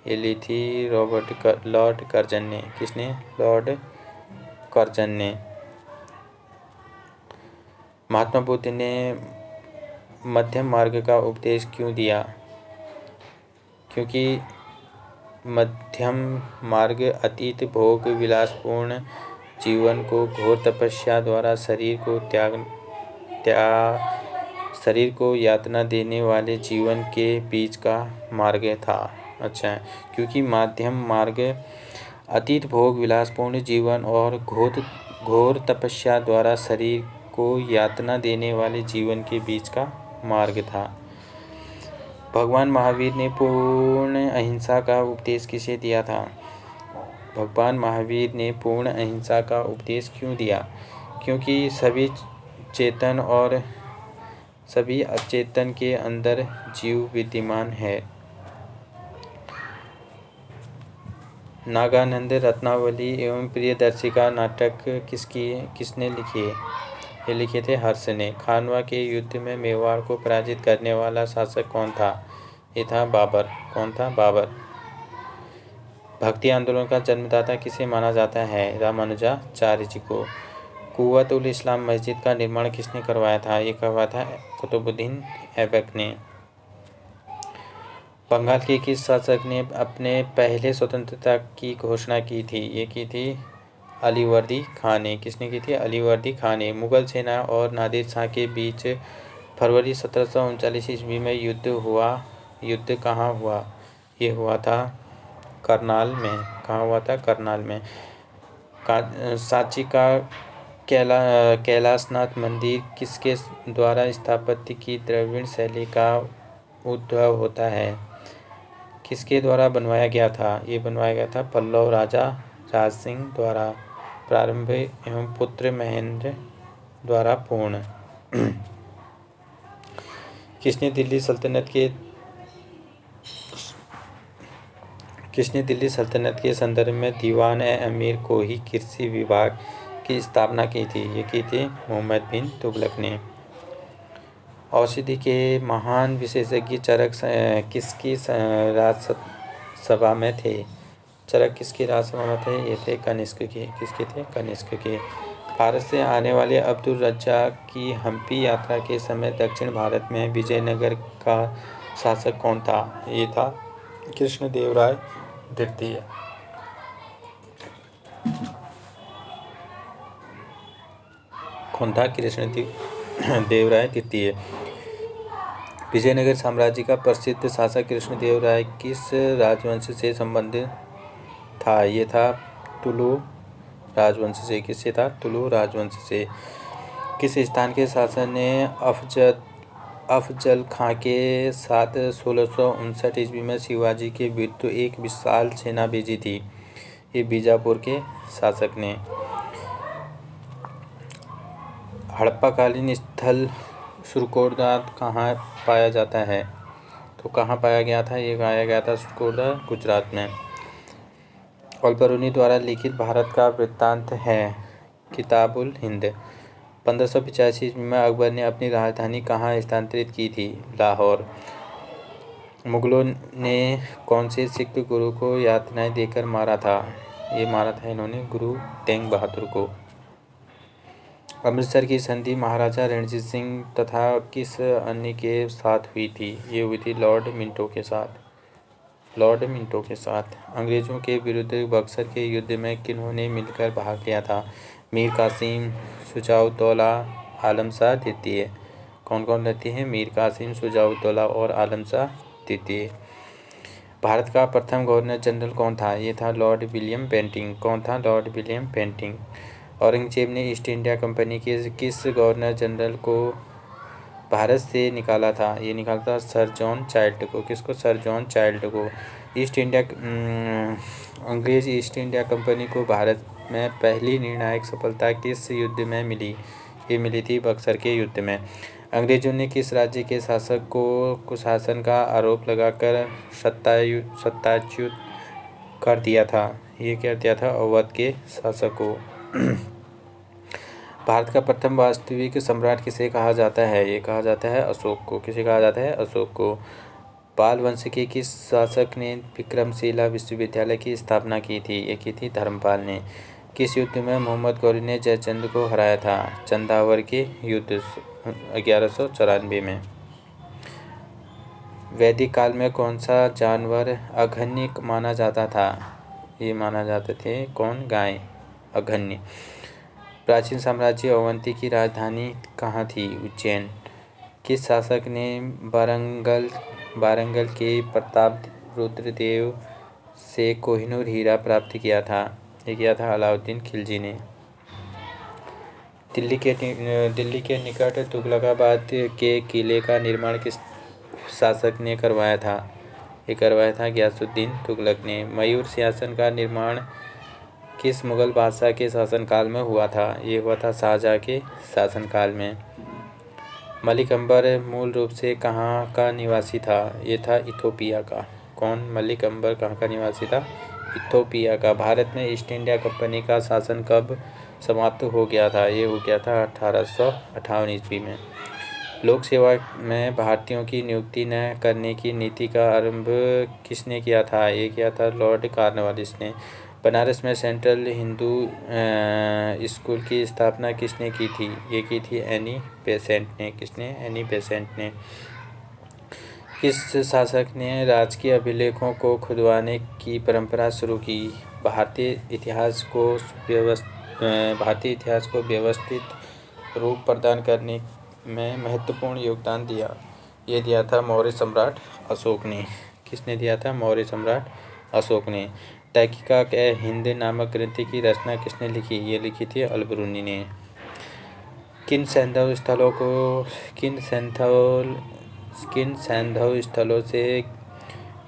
ये ली थी लॉर्ड कर्जन ने। किसने? लॉर्ड कर्जन ने। महात्मा बुद्ध ने मध्यम मार्ग का उपदेश क्यों दिया? क्योंकि मध्यम मार्ग अतीत भोग विलासपूर्ण जीवन को घोर तपस्या द्वारा शरीर को यातना देने वाले जीवन के बीच का मार्ग था। अच्छा, क्योंकि मध्यम मार्ग अतीत भोग विलासपूर्ण जीवन और घोर तपस्या द्वारा शरीर को यातना देने वाले जीवन के बीच का मार्ग था। भगवान महावीर ने पूर्ण अहिंसा का उपदेश किसे दिया था? भगवान महावीर ने पूर्ण अहिंसा का उपदेश क्यों दिया? क्योंकि सभी चेतन और सभी अचेतन के अंदर जीव विद्यमान है। नागानंद रत्नावली एवं प्रियदर्शिका नाटक किसने लिखे? ये लिखे थे हर्ष ने। खानवा के युद्ध में मेवाड़ को पराजित करने वाला शासक कौन था? ये था बाबर। कौन था? बाबर। भक्ति आंदोलन का जन्मदाता किसे माना जाता है? रामानुजाचार्य जी को। कुव्वत उल इस्लाम मस्जिद का निर्माण किसने करवाया था? ये करवाया था कुतुबुद्दीन ऐबक ने। बंगाल के किस शासक ने अपने पहले स्वतंत्रता की घोषणा की थी? ये की थी अलीवर्दी खान ने। किसने की थी? अलीवर्दी खान ने। मुगल सेना और नादिर शाह के बीच फरवरी 1739 ईस्वी में युद्ध हुआ। युद्ध कहाँ हुआ? ये हुआ था करनाल में। कहाँ हुआ था? करनाल में। सांची का कैलाशनाथ मंदिर किसके द्वारा स्थापत्य की द्रविड़ शैली का उद्भव होता है? किसके द्वारा बनवाया गया था? ये बनवाया गया था पल्लव राजा राज सिंह द्वारा। प्रारंभ एवं पुत्र महेंद्र द्वारा पूर्ण। किसने दिल्ली सल्तनत के संदर्भ में दीवान अमीर को ही कृषि विभाग की स्थापना की थी? ये की थी मोहम्मद बिन तुगलक ने। औषधि के महान विशेषज्ञ चरक किसकी राजसभा में थे? चरक किसकी राजसभा में थे? ये थे कनिष्क के। किसके थे? कनिष्क के। भारत से आने वाले अब्दुल रज्जाक की हम्पी यात्रा के समय दक्षिण भारत में विजयनगर का शासक कौन था? ये था कृष्णदेवराय द्वितीय। कौन था? कृष्णदेवराय द्वितीय। विजयनगर साम्राज्य का प्रसिद्ध शासक कृष्णदेवराय किस राजवंश से संबंधित था? ये था तुलु राजवंश से। किससे था? तुलु राजवंश से। किस स्थान के शासक ने अफजल खां के साथ 1659 ईस्वी में शिवाजी के विरुद्ध एक विशाल सेना भेजी थी? ये बीजापुर के शासक ने। हड़प्पाकालीन स्थल सुरकोटदा कहाँ पाया जाता है? तो कहाँ पाया गया था? ये पाया गया था सुरकोटदा, गुजरात में। अल-बरूनी द्वारा लिखित भारत का वृत्तांत है किताबुल हिंद। 1585 ईस्वी में अकबर ने अपनी राजधानी कहाँ स्थानांतरित की थी? लाहौर। मुगलों ने कौन से सिख गुरु को यातनाएं देकर मारा था? ये मारा था इन्होंने गुरु तेग बहादुर को। अमृतसर की संधि महाराजा रणजीत सिंह तथा किस अन्य के साथ हुई थी? ये हुई थी लॉर्ड मिंटो के साथ। लॉर्ड मिंटो के साथ। अंग्रेजों के विरुद्ध बक्सर के युद्ध में किन्होंने मिलकर भाग लिया था? मीर कासिम, शुजाउद्दौला, आलम शाह द्वितीय। कौन कौन रहते हैं? मीर कासिम, शुजाउद्दौला और आलम शाह द्वितीय। भारत का प्रथम गवर्नर जनरल कौन था? ये था लॉर्ड विलियम बेंटिंक। कौन था? Lord William Bentinck. औरंगजेब ने ईस्ट इंडिया कंपनी के किस गवर्नर जनरल को भारत से निकाला था? ये निकाला था सर जॉन चाइल्ड को। किसको? सर जॉन चाइल्ड को। अंग्रेज ईस्ट इंडिया कंपनी को भारत में पहली निर्णायक सफलता किस युद्ध में मिली? ये मिली थी बक्सर के युद्ध में। अंग्रेजों ने किस राज्य के शासक को कुशासन का आरोप लगाकर सत्ताच्युत कर दिया था? ये क्या दिया था? अवध के शासक को। भारत का प्रथम वास्तविक सम्राट किसे कहा जाता है? ये कहा जाता है अशोक को। किसे कहा जाता है? अशोक को। पाल वंश के किस शासक ने विक्रमशिला विश्वविद्यालय की स्थापना की थी? ये की थी धर्मपाल ने। किस युद्ध में मोहम्मद गौरी ने जयचंद को हराया था? चंदावर के युद्ध 1194 में। वैदिक काल में कौन सा जानवर अघन्य माना जाता था? ये माना जाते थे कौन? गाय। अघन्य। प्राचीन साम्राज्य अवंती की राजधानी कहाँ थी? उज्जैन। किस शासक ने वारंगल के प्रताप रुद्रदेव से कोहिनूर हीरा प्राप्त किया था? ये किया था अलाउद्दीन खिलजी ने। दिल्ली के निकट तुगलकाबाद के किले का निर्माण किस शासक ने करवाया था? ये करवाया था गयासुद्दीन तुगलक ने। मयूर सिंहासन का निर्माण किस मुगल बादशाह के शासनकाल में हुआ था? ये हुआ था शाहजहाँ के शासनकाल में। मलिक अंबर मूल रूप से कहाँ का निवासी था? ये था इथोपिया का। कौन? मलिक अंबर कहाँ का निवासी था? इथोपिया का। भारत में ईस्ट इंडिया कंपनी का शासन कब समाप्त हो गया था? ये हो गया था 1858 ईस्वी में। लोक सेवा में भारतीयों की नियुक्ति न करने की नीति का आरंभ किसने किया था? ये किया था लॉर्ड कॉर्नवालिस ने। बनारस में सेंट्रल हिंदू स्कूल की स्थापना किसने की थी? ये की थी एनी बेसेंट ने। किसने? एनी बेसेंट ने। किस शासक ने राजकीय अभिलेखों को खुदवाने की परंपरा शुरू की? भारतीय इतिहास को व्यवस्थित रूप प्रदान करने में महत्वपूर्ण योगदान दिया। ये दिया था मौर्य सम्राट अशोक ने। किसने दिया था? मौर्य सम्राट अशोक ने। तहकीकात-ए-हिंद नामक ग्रंथ की रचना किसने लिखी? ये लिखी थी अल-बरूनी ने। किन सैंधव स्थलों से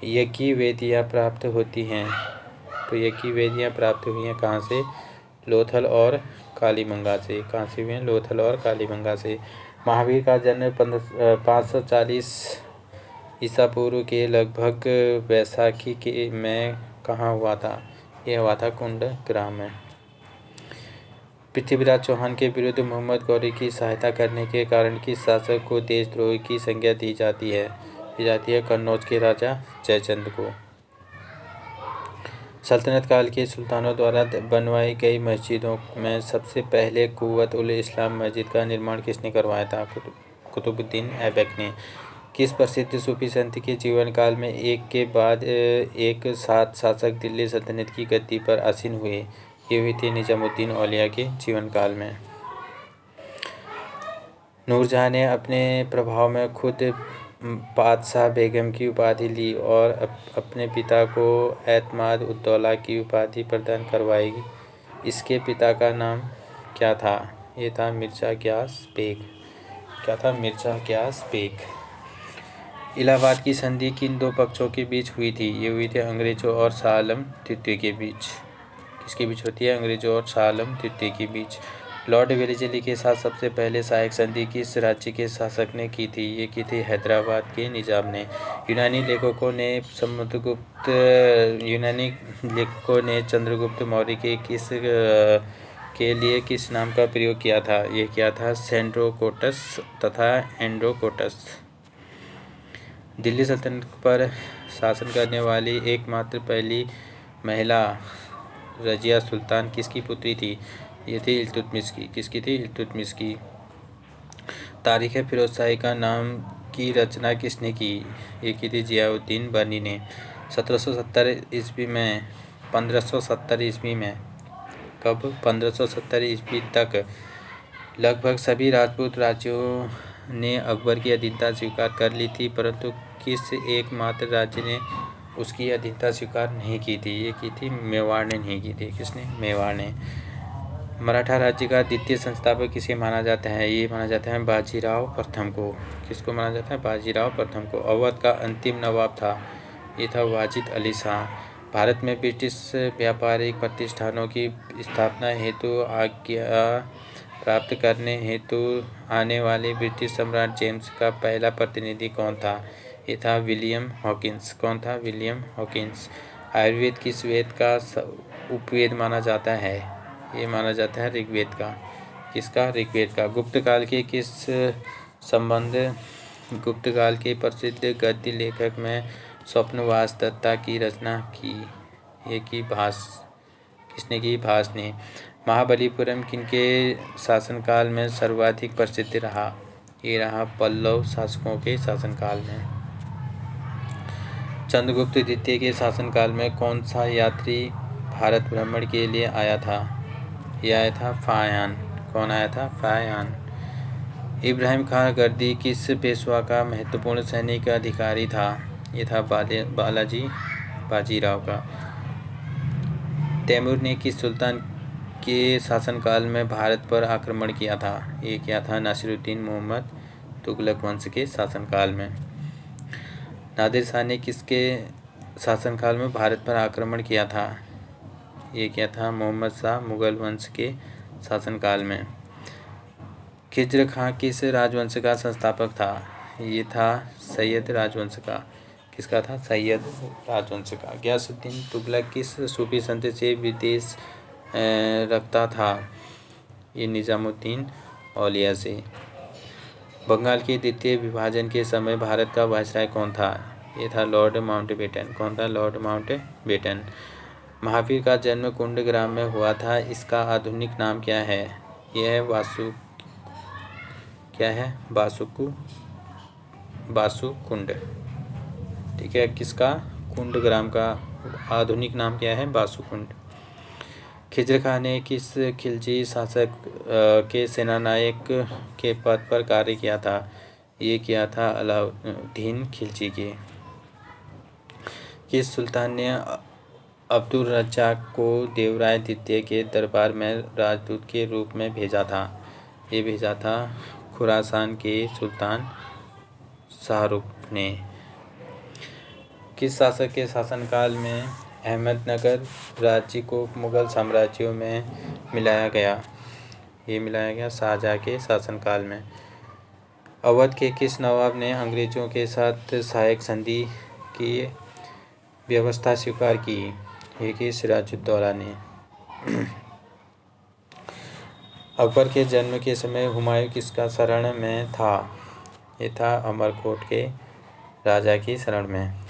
यज्ञ वेदियाँ प्राप्त होती हैं? तो यज्ञ वेदियाँ प्राप्त हुई हैं कहाँ से? लोथल और कालीबंगा से। कहाँ से हुई हैं? लोथल और कालीबंगा से। महावीर का जन्म 540 ईसा पूर्व के लगभग वैशाखी के में कहाँ हुआ था? यह हुआ था कुंडग्राम में। पृथ्वीराज चौहान के विरुद्ध मोहम्मद गौरी की सहायता करने के कारण किस शासक को देशद्रोही की संज्ञा दी जाती है? कन्नौज के राजा जयचंद को। सल्तनत काल के सुल्तानों द्वारा बनवाई गई मस्जिदों में सबसे पहले कुव्वत उल इस्लाम मस्जिद का निर्माण किसने करवाया था? कुतुबुद्दीन ऐबक ने। किस प्रसिद्ध सूफी संत के जीवन काल में एक के बाद एक 7 शासक दिल्ली सल्तनत की गद्दी पर आसीन हुए? ये हुई थी निजामुद्दीन औलिया के जीवन काल में। नूरजहाँ ने अपने प्रभाव में खुद बादशाह बेगम की उपाधि ली और अपने पिता को एतमाद उद्दौला की उपाधि प्रदान इसके पिता का नाम क्या था? ये था मिर्ज़ा गियास बेग। क्या था? Mirza Geass bag. इलाहाबाद की संधि किन दो पक्षों के बीच हुई थी? ये हुई थी अंग्रेजों और शाह आलम द्वितीय के बीच। किसके बीच होती है? अंग्रेजों और शाह आलम द्वितीय के बीच। लॉर्ड वेलेस्ली के साथ सबसे पहले सहायक संधि किस राज्य के शासक ने की थी? ये की थी हैदराबाद के निजाम ने। यूनानी लेखकों ने चंद्रगुप्त मौर्य के लिए किस नाम का प्रयोग किया था? ये किया था सेंड्रोकोटस तथा एंड्रोकोटस। दिल्ली सल्तनत पर शासन करने वाली एकमात्र पहली महिला रजिया सुल्तान किसकी पुत्री थी? ये थी इल्तुतमिश की। किसकी थी? इल्तुतमिश की। तारीख़ फ़िरोज़शाही का नाम की रचना किसने की? ये की थी ज़ियाउद्दीन बनी ने। 1770 ईस्वी में 1570 ईस्वी में कब? 1570 ईस्वी तक लगभग सभी राजपूत राज्यों ने अकबर की अधीनता स्वीकार कर ली थी, परंतु किस एकमात्र राज्य ने उसकी अधीनता स्वीकार नहीं की थी? ये की थी मेवाड़ ने नहीं की थी। किसने? मेवाड़ ने। मराठा राज्य का द्वितीय संस्थापक किसे माना जाता है? ये माना जाता है बाजीराव प्रथम को। किसको माना जाता है? बाजीराव प्रथम को। अवध का अंतिम नवाब था? ये था वाजिद अली शाह। भारत में ब्रिटिश व्यापारिक प्रतिष्ठानों की स्थापना हेतु आज्ञा प्राप्त करने हेतु आने वाले ब्रिटिश सम्राट जेम्स का पहला प्रतिनिधि कौन था? ये था विलियम हॉकिंस। कौन था? William Hawkins. आयुर्वेद किस वेद का उपवेद माना जाता है? ये माना जाता है ऋग्वेद का। किसका? ऋग्वेद का। गुप्त काल के प्रसिद्ध गद्य लेखक में स्वप्नवास दत्ता की रचना की? ये की भास। किसने की? भास ने। महाबलीपुरम किनके शासनकाल में सर्वाधिक प्रसिद्ध रहा? ये रहा पल्लव शासकों के शासनकाल में। चंद्रगुप्त द्वितीय के शासनकाल में कौन सा यात्री भारत भ्रमण के लिए आया था? यह आया था फायान। कौन आया था? फायान। इब्राहिम खान गर्दी किस पेशवा का महत्वपूर्ण सैनिक अधिकारी था? ये था बालाजी बाजीराव का। तैमूर ने किस सुल्तान के शासनकाल में भारत पर आक्रमण किया था? ये किया था नासिरुद्दीन मोहम्मद तुगलक वंश के शासनकाल में। नादिर शाह ने किसके शासनकाल में भारत पर आक्रमण किया था? ये किया था मोहम्मद शाह मुगल वंश के शासनकाल में। खिज्र खां किस राजवंश का संस्थापक था? ये था सैयद राजवंश का। किसका था? सैयद राजवंश का। गयासुद्दीन तुगलक किस सूफी संत से विदेश रखता था? ये निजामुद्दीन औलिया से। बंगाल के द्वितीय विभाजन के समय भारत का वायसराय कौन था? ये था लॉर्ड माउंटबेटन। कौन था? Lord Mountbatten. महावीर का जन्म कुंडग्राम में हुआ था, इसका आधुनिक नाम क्या है? यह है बासुकुंड। ठीक है। किसका? कुंडग्राम का आधुनिक नाम क्या है? बासुकुंड। खिज्र खां ने किस खिलजी शासक के सेनानायक के पद पर कार्य किया था? ये किया था अलाउद्दीन खिलजी के। किस सुल्तान ने अब्दुल रज्जाक को देवराय द्वितीय के दरबार में राजदूत के रूप में भेजा था? ये भेजा था खुरासान के सुल्तान शाहरुख ने। किस शासक के शासनकाल में अहमदनगर राज्य को मुगल साम्राज्यों में मिलाया गया? ये मिलाया गया शाहजहाँ के शासनकाल में। अवध के किस नवाब ने अंग्रेजों के साथ सहायक संधि की व्यवस्था स्वीकार की? ये की सिराजुद्दौला ने। अकबर के जन्म के समय हुमायूं किसका शरण में था? ये था अमरकोट के राजा की शरण में।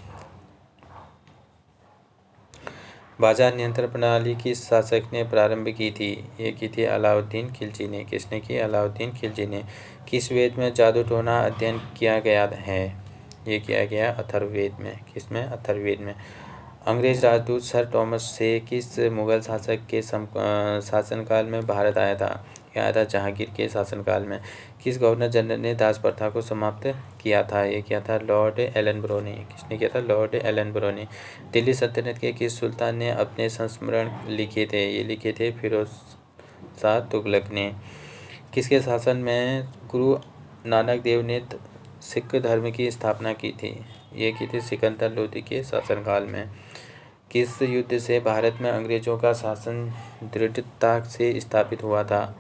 बाजार नियंत्रण प्रणाली किस शासक ने प्रारंभ की थी? ये की थी अलाउद्दीन खिलजी ने। किसने की? अलाउद्दीन खिलजी ने। किस वेद में जादू टोना अध्ययन किया गया है? ये किया गया अथर्ववेद में। किसमें? अथर्ववेद में। अंग्रेज राजदूत सर थॉमस से किस मुगल शासक के शासनकाल में भारत आया था? यह आया था जहांगीर के शासनकाल में। किस गवर्नर जनरल ने दास प्रथा को समाप्त किया था? ये किया था लॉर्ड एलनब्रो ने। किसने किया था? लॉर्ड एलनब्रो ने। दिल्ली सल्तनत के किस सुल्तान ने अपने संस्मरण लिखे थे? ये लिखे थे फिरोज शाह तुगलक ने। किसके शासन में गुरु नानक देव ने सिख धर्म की स्थापना की थी? ये की थी सिकंदर लोदी के शासनकाल में। किस युद्ध से भारत में अंग्रेजों का शासन दृढ़ता से स्थापित हुआ था?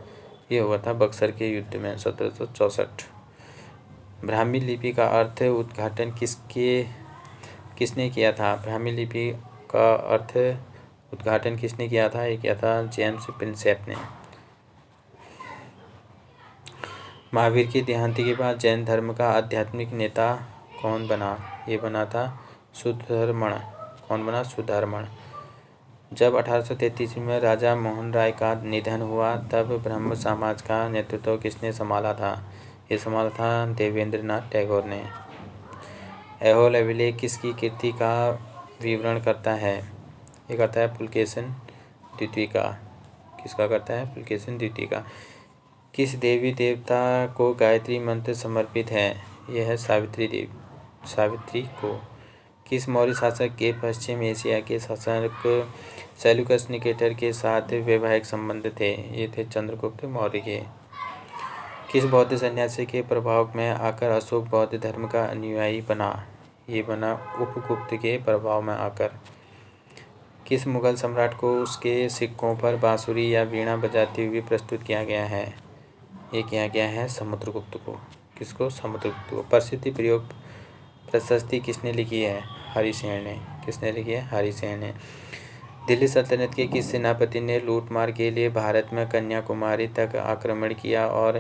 ये हुआ था बक्सर के युद्ध में 1764। ब्राह्मी लिपि का अर्थ उद्घाटन किसने किया था? ब्राह्मी लिपि का अर्थ उद्घाटन किसने किया था? ये किया था जेम्स प्रिंसेप ने। महावीर की देहांति के बाद जैन धर्म का आध्यात्मिक नेता कौन बना? ये बना था सुधर्मण। कौन बना? सुधर्मण। जब 1833 में राजा मोहन राय का निधन हुआ तब ब्रह्म समाज का नेतृत्व किसने संभाला था? ये संभाला था देवेंद्रनाथ टैगोर ने। ऐहोल अभिलेख किसकी कृति का विवरण करता है? ये करता है पुलकेशिन द्वितीय का। किसका करता है? पुलकेशिन द्वितीय का। किस देवी देवता को गायत्री मंत्र समर्पित है? यह है सावित्री को। किस मौर्य शासक के पश्चिम एशिया के शासक सेल्यूकस निकेटर के साथ वैवाहिक संबंध थे? ये थे चंद्रगुप्त मौर्य के। किस बौद्ध सन्यासी के प्रभाव में आकर अशोक बौद्ध धर्म का अनुयायी बना? ये बना उपगुप्त के प्रभाव में आकर। किस मुगल सम्राट को उसके सिक्कों पर बांसुरी या वीणा बजाते हुए प्रस्तुत किया गया है? ये किया गया है समुद्रगुप्त को। किसको? समुद्रगुप्त को। प्रसिद्धि प्रयोग प्रशस्ति किसने लिखी है? हरिसेन ने। किसने लिखी है? हरिसेन ने। दिल्ली सल्तनत के किस सेनापति ने लूटमार के लिए भारत में कन्याकुमारी तक आक्रमण किया और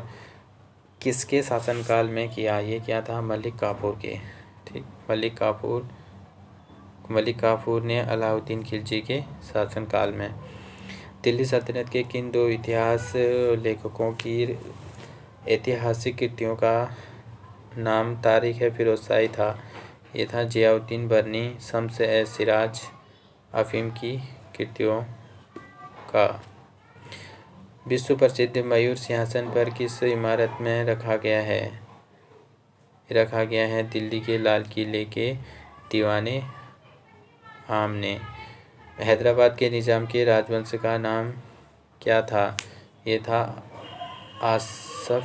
किसके शासनकाल में किया? ये किया था मलिक काफूर के। ठीक, मलिक काफूर ने अलाउद्दीन खिलजी के शासनकाल में। दिल्ली सल्तनत के किन दो इतिहास लेखकों की ऐतिहासिक कृतियों का नाम तारीख फिरोजशाही था? ये था जियाउद्दीन बरनी, शम्स ए सिराज, अफीम की कृतियों का। विश्व प्रसिद्ध मयूर सिंहासन पर किस इमारत में रखा गया है? रखा गया है दिल्ली के लाल किले के दीवाने आम ने। हैदराबाद के निजाम के राजवंश का नाम क्या था? ये था आसफ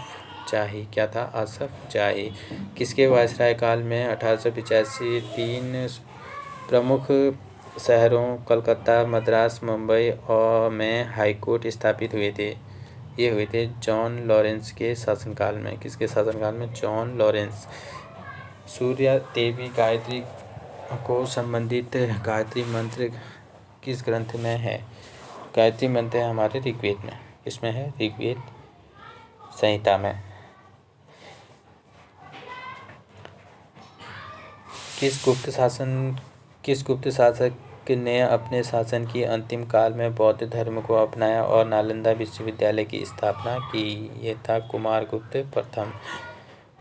जाही। क्या था? आसफ जाही। किसके वायसराय काल में 1885 तीन प्रमुख शहरों कलकत्ता, मद्रास, मुंबई और में हाईकोर्ट स्थापित हुए थे? ये हुए थे जॉन लॉरेंस के शासनकाल में। किसके शासनकाल में? John Lawrence. सूर्य देवी गायत्री को संबंधित गायत्री मंत्र किस ग्रंथ में है? गायत्री मंत्र है हमारे ऋग्वेद में। किसमें है? ऋग्वेद संहिता में। किस गुप्त शासक ने अपने शासन की अंतिम काल में बौद्ध धर्म को अपनाया और नालंदा विश्वविद्यालय की स्थापना की? ये था कुमारगुप्त प्रथम।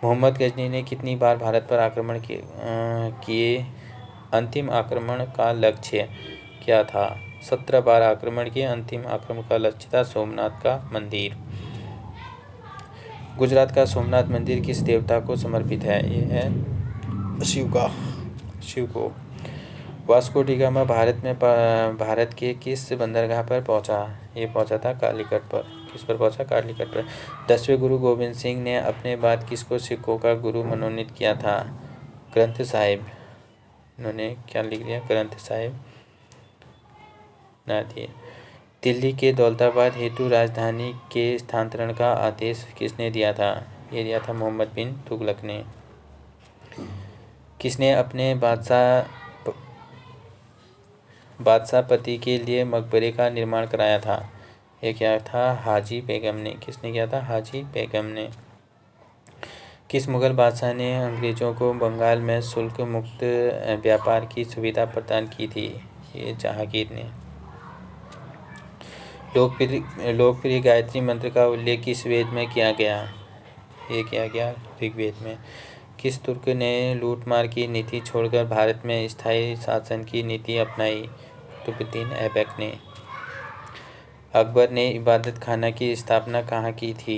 मोहम्मद गजनी ने कितनी बार भारत पर आक्रमण किए? अंतिम आक्रमण का लक्ष्य क्या था? 17 बार आक्रमण किए। अंतिम आक्रमण का लक्ष्य था सोमनाथ का मंदिर। गुजरात का सोमनाथ मंदिर किस देवता को समर्पित है? ये है शिव को। वास्को डी गामा भारत के किस बंदरगाह पर पहुंचा? ये पहुंचा था कालीकट पर। किस पर पहुंचा? कालीकट पर। 10वें गुरु गोविंद सिंह ने अपने बाद किसको सिखों का गुरु मनोनीत किया था? ग्रंथ साहिब। इन्होंने क्या लिख दिया? ग्रंथ साहिब ना दिए। दिल्ली के दौलताबाद हेतु राजधानी के स्थानांतरण का आदेश किसने दिया था? ये दिया था मोहम्मद बिन तुगलक ने। किसने अपने बादशाह पति के लिए मकबरे का निर्माण कराया था? ये क्या था? हाजी बेगम ने। किसने किया था? हाजी बेगम ने। किस मुगल बादशाह ने अंग्रेजों को बंगाल में शुल्क मुक्त व्यापार की सुविधा प्रदान की थी? ये जहांगीर ने। लोकप्रिय गायत्री मंत्र का उल्लेख किस वेद में किया गया? ये किया गया ऋग्वेद में। किस तुर्क ने लूटमार की नीति छोड़कर भारत में स्थायी शासन की नीति अपनाई? कुतुबुद्दीन ऐबक ने। अकबर ने इबादत खाना की स्थापना कहाँ की थी?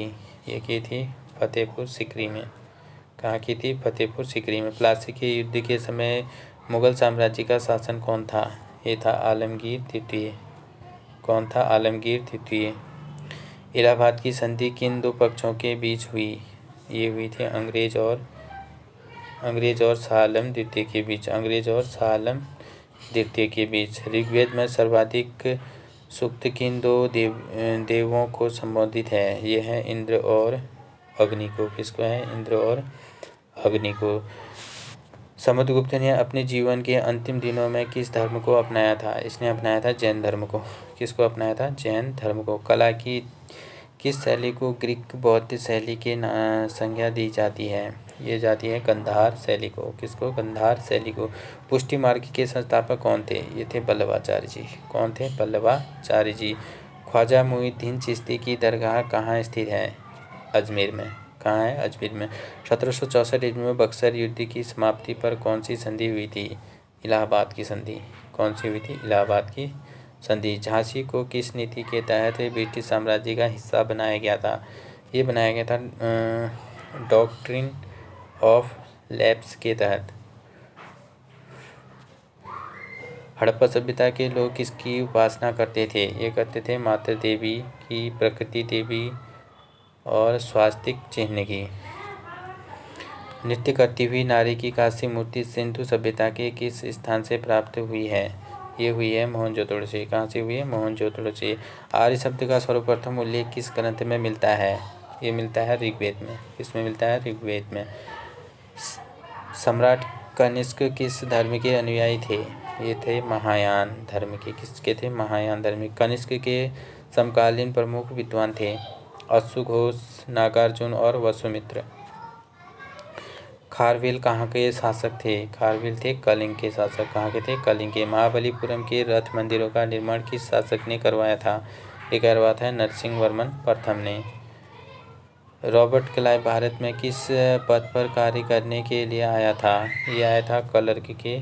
ये की थी फतेहपुर सीकरी में। कहाँ की थी? फतेहपुर सीकरी में। प्लासी के युद्ध के समय मुगल साम्राज्य का शासन कौन था? ये था आलमगीर द्वितीय। कौन था? आलमगीर द्वितीय। इलाहाबाद की संधि किन दो पक्षों के बीच हुई? ये हुई थी अंग्रेज और शाह आलम द्वितीय के बीच। अंग्रेज और शाह आलम द्वितीय के बीच। ऋग्वेद में सर्वाधिक सूक्त किन दो देवों को संबोधित है? ये है इंद्र और अग्नि को। किसको है? इंद्र और अग्नि को। समुद्रगुप्त ने अपने जीवन के अंतिम दिनों में किस धर्म को अपनाया था? इसने अपनाया था जैन धर्म को। किसको अपनाया था? जैन धर्म को। कला की किस शैली को ग्रीक बौद्ध शैली के संज्ञा दी जाती है? ये जाती है गंधार शैली को। किसको? गंधार शैली को। पुष्टि मार्ग के संस्थापक कौन थे? ये थे वल्लभाचार्य जी। कौन थे? वल्लभाचार्य जी। ख्वाजा मुइनुद्दीन चिश्ती की दरगाह कहाँ स्थित है? अजमेर में। कहाँ है? अजमेर में। 1764 ईस्वी में बक्सर युद्ध की समाप्ति पर कौन सी संधि हुई थी? इलाहाबाद की संधि। कौन सी हुई थी? इलाहाबाद की संधि। झांसी को किस नीति के तहत ब्रिटिश साम्राज्य का हिस्सा बनाया गया था? ये बनाया गया था डॉक्ट्रिन ऑफ लैप्स के तहत। हड़प्पा सभ्यता के लोग किसकी उपासना करते थे? ये करते थे मातृ देवी की, प्रकृति देवी और स्वास्तिक चिन्ह की। नृत्य करती हुई नारी की कांस्य मूर्ति सिंधु सभ्यता के किस स्थान से प्राप्त हुई है? ये हुई है मोहनजोदड़ो से। कहाँ से हुई है? मोहनजोदड़ो से। आर्य शब्द का सर्वप्रथम उल्लेख किस ग्रंथ में मिलता है? ये मिलता है ऋग्वेद में। किसमें मिलता है? ऋग्वेद में। सम्राट कनिष्क किस धर्म के अनुयायी थे? ये थे महायान धर्म के। किसके थे? महायान धर्म। कनिष्क के समकालीन प्रमुख विद्वान थे अश्वघोष, नागार्जुन और वसुमित्र। खारवेल कहाँ के शासक थे? खारवेल थे कलिंग के शासक। कहाँ के थे? कलिंग के। महाबलीपुरम के रथ मंदिरों का निर्माण किस शासक ने करवाया था? ये करवाया था नरसिंह वर्मन प्रथम ने। रॉबर्ट क्लाइव भारत में किस पद पर कार्य करने के लिए आया था? ये आया था क्लर्क के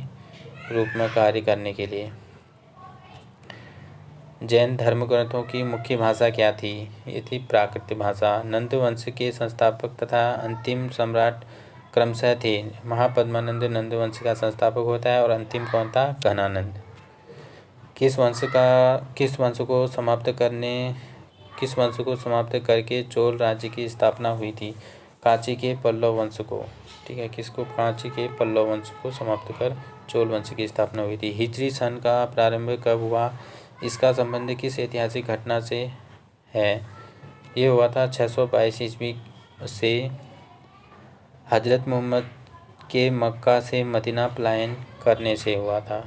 रूप में कार्य करने के लिए। जैन धर्म ग्रंथों की मुख्य भाषा क्या थी? ये थी प्राकृत भाषा। नंद वंश के संस्थापक तथा अंतिम सम्राट क्रमशः थे। महापद्मानंद नंद वंश का संस्थापक होता है और अंतिम कौन था? घनानंद। किस वंश को समाप्त करके चोल राज्य की स्थापना हुई थी? कांची के पल्लव वंश को। ठीक है, किसको? कांची के पल्लव वंश को समाप्त कर चोल वंश की स्थापना हुई थी। हिजरी सन का प्रारंभ कब हुआ? इसका संबंध किस ऐतिहासिक घटना से है? ये हुआ था 622 ईस्वी से। हजरत मोहम्मद के मक्का से मदीना पलायन करने से हुआ था।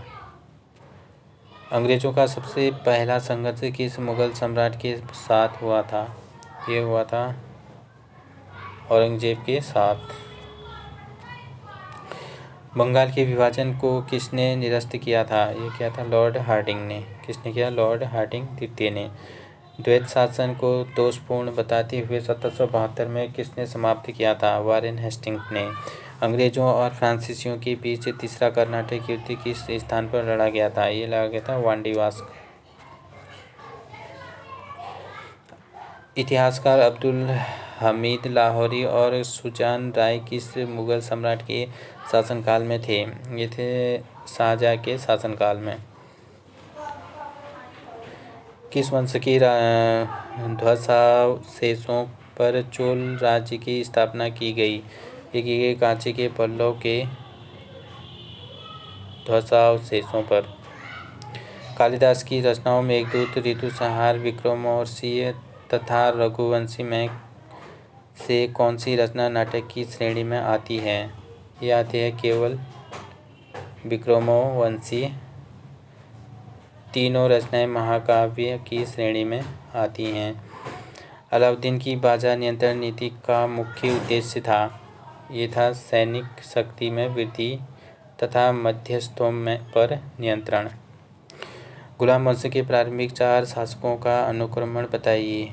अंग्रेज़ों का सबसे पहला संघर्ष किस मुगल सम्राट के साथ हुआ था? ये हुआ था औरंगजेब के साथ। बंगाल के विभाजन को किसने निरस्त किया था? ये किया था लॉर्ड हार्डिंग ने। किसने किया? लॉर्ड हार्डिंग द्वितीय ने। द्वैत शासन को दोषपूर्ण बताते हुए 1772 में किसने समाप्त किया था? वारेन हेस्टिंग्स ने। अंग्रेजों और फ्रांसीसियों के बीच तीसरा कर्नाटक युद्ध किस स्थान पर लड़ा गया था? ये लड़ा गया था वांडीवास। इतिहासकार अब्दुल हमीद लाहौरी और सुजान राय किस मुगल सम्राट के शासनकाल में थे? ये थे शाहजहाँ के शासनकाल में। किस वंश के ध्वजावशेषों पर चोल राज्य की स्थापना की गई? ये की गई कांची के पल्लव के ध्वजावशेषों पर। कालिदास की रचनाओं में मेघदूत, ऋतुसंहार, विक्रमोर्वशीय तथा रघुवंशी में से कौन सी रचना नाटक की श्रेणी में आती है? ये आती है केवल विक्रमोर्वशीय। तीनों रचनाएं महाकाव्य की श्रेणी में आती हैं। अलाउद्दीन की बाजार नियंत्रण नीति का मुख्य उद्देश्य था? ये था सैनिक शक्ति में वृद्धि तथा मध्यस्थों पर नियंत्रण। गुलाम वंश के प्रारंभिक 4 शासकों का अनुक्रम बताइए।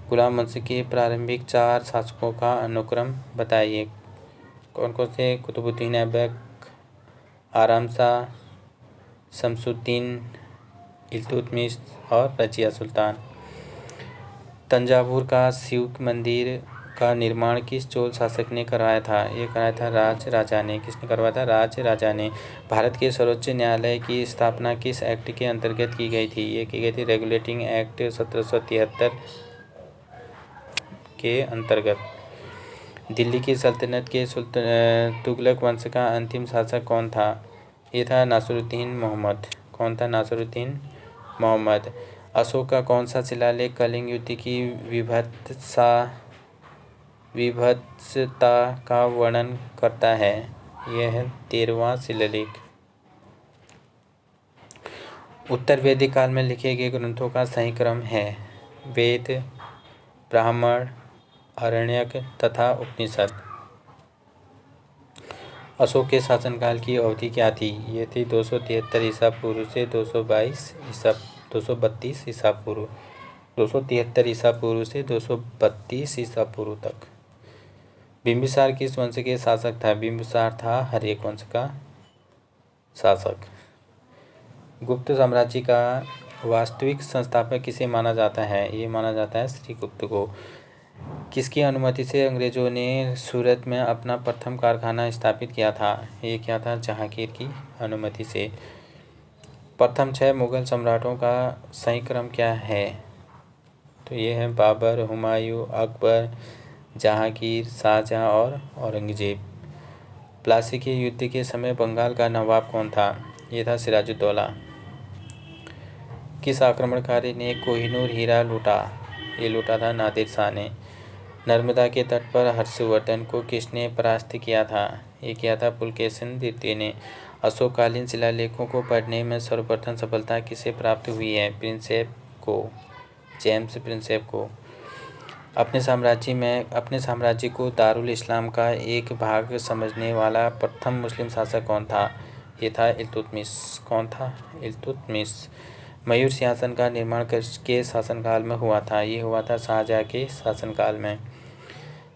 गुलाम वंश के प्रारंभिक 4 शासकों का अनुक्रम बताइए। कौन कौन से? कुतुबुद्दीन ऐबक, आराम शाह, शमसुद्दीन इल्तुतमिश और रजिया सुल्तान। तंजावुर का शिव मंदिर का निर्माण किस चोल शासक ने करवाया था? ये कराया था राज राजा ने। किसने करवाया था? राज राजा ने। भारत के सर्वोच्च न्यायालय की स्थापना किस एक्ट के अंतर्गत की गई थी? ये की गई थी रेगुलेटिंग एक्ट 1773 के अंतर्गत। दिल्ली की सल्तनत के तुगलक वंश का अंतिम शासक कौन था? ये था नासिरुद्दीन मोहम्मद। कौन था? नासिरुद्दीन मोहम्मद। अशोक का कौन सा शिलालेख कलिंग युद्ध की विभत्सता का वर्णन करता है? यह है 13वां शिलालेख। उत्तर वैदिक काल में लिखे गए ग्रंथों का सही क्रम है? वेद, ब्राह्मण, आरण्यक तथा उपनिषद। अशोक के शासनकाल की अवधि क्या थी? ये थी 273 ईसा पूर्व से 232 ईसा पूर्व। 273 ईसा पूर्व से 232 ईसा पूर्व तक। बिंबिसार किस वंश के शासक था? बिंबिसार था हर्यक वंश का शासक। गुप्त साम्राज्य का वास्तविक संस्थापक किसे माना जाता है? ये माना जाता है श्रीगुप्त को। किसकी अनुमति से अंग्रेजों ने सूरत में अपना प्रथम कारखाना स्थापित किया था? ये क्या था? जहांगीर की अनुमति से। प्रथम 6 मुगल सम्राटों का सही क्रम क्या है? तो ये है बाबर, हुमायूं, अकबर, जहांगीर, शाहजहां और औरंगजेब। प्लासी के युद्ध के समय बंगाल का नवाब कौन था? ये था सिराजुद्दौला। किस आक्रमणकारी ने कोहिनूर हीरा लूटा? ये लूटा था नादिर शाह ने। नर्मदा के तट पर हर्षवर्धन को किसने परास्त किया था? ये किया था पुलकेशिन द्वितीय ने। अशोककालीन शिलालेखों को पढ़ने में सर्वप्रथम सफलता किसे प्राप्त हुई है? प्रिंसेप को, जेम्स प्रिंसेप को। अपने साम्राज्य को दारुल इस्लाम का एक भाग समझने वाला प्रथम मुस्लिम शासक कौन था? ये था इल्तुतमिश। कौन था? इल्तुतमिश। मयूर सिंहासन का निर्माण किसके शासनकाल में हुआ था? ये हुआ था शाहजहां के शासनकाल में।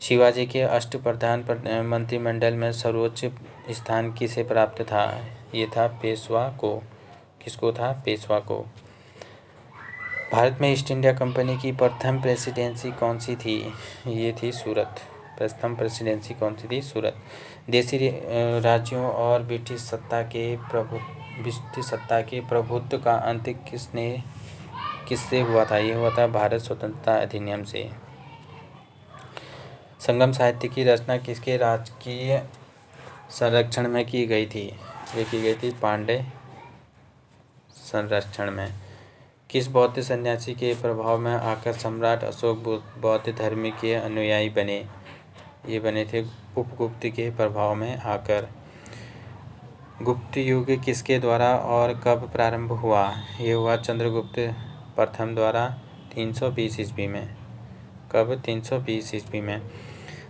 शिवाजी के अष्टप्रधान मंत्रिमंडल में सर्वोच्च स्थान किसे प्राप्त था? ये था पेशवा को। किसको था? पेशवा को। भारत में ईस्ट इंडिया कंपनी की प्रथम प्रेसिडेंसी कौन सी थी? ये थी सूरत। प्रथम प्रेसिडेंसी कौन सी थी? सूरत। देशी राज्यों और ब्रिटिश सत्ता के प्रभुत्व का अंत किससे हुआ था? ये हुआ था भारत स्वतंत्रता अधिनियम से। संगम साहित्य की रचना किसके राजकीय संरक्षण में की गई थी? ये की गई थी पांड्य संरक्षण में। किस बौद्ध सन्यासी के प्रभाव में आकर सम्राट अशोक बौद्ध धर्म के अनुयायी बने? ये बने थे उपगुप्त के प्रभाव में आकर। गुप्त युग किसके द्वारा और कब प्रारंभ हुआ? ये हुआ चंद्रगुप्त प्रथम द्वारा 320 ईस्वी में। कब? 320 ईस्वी में।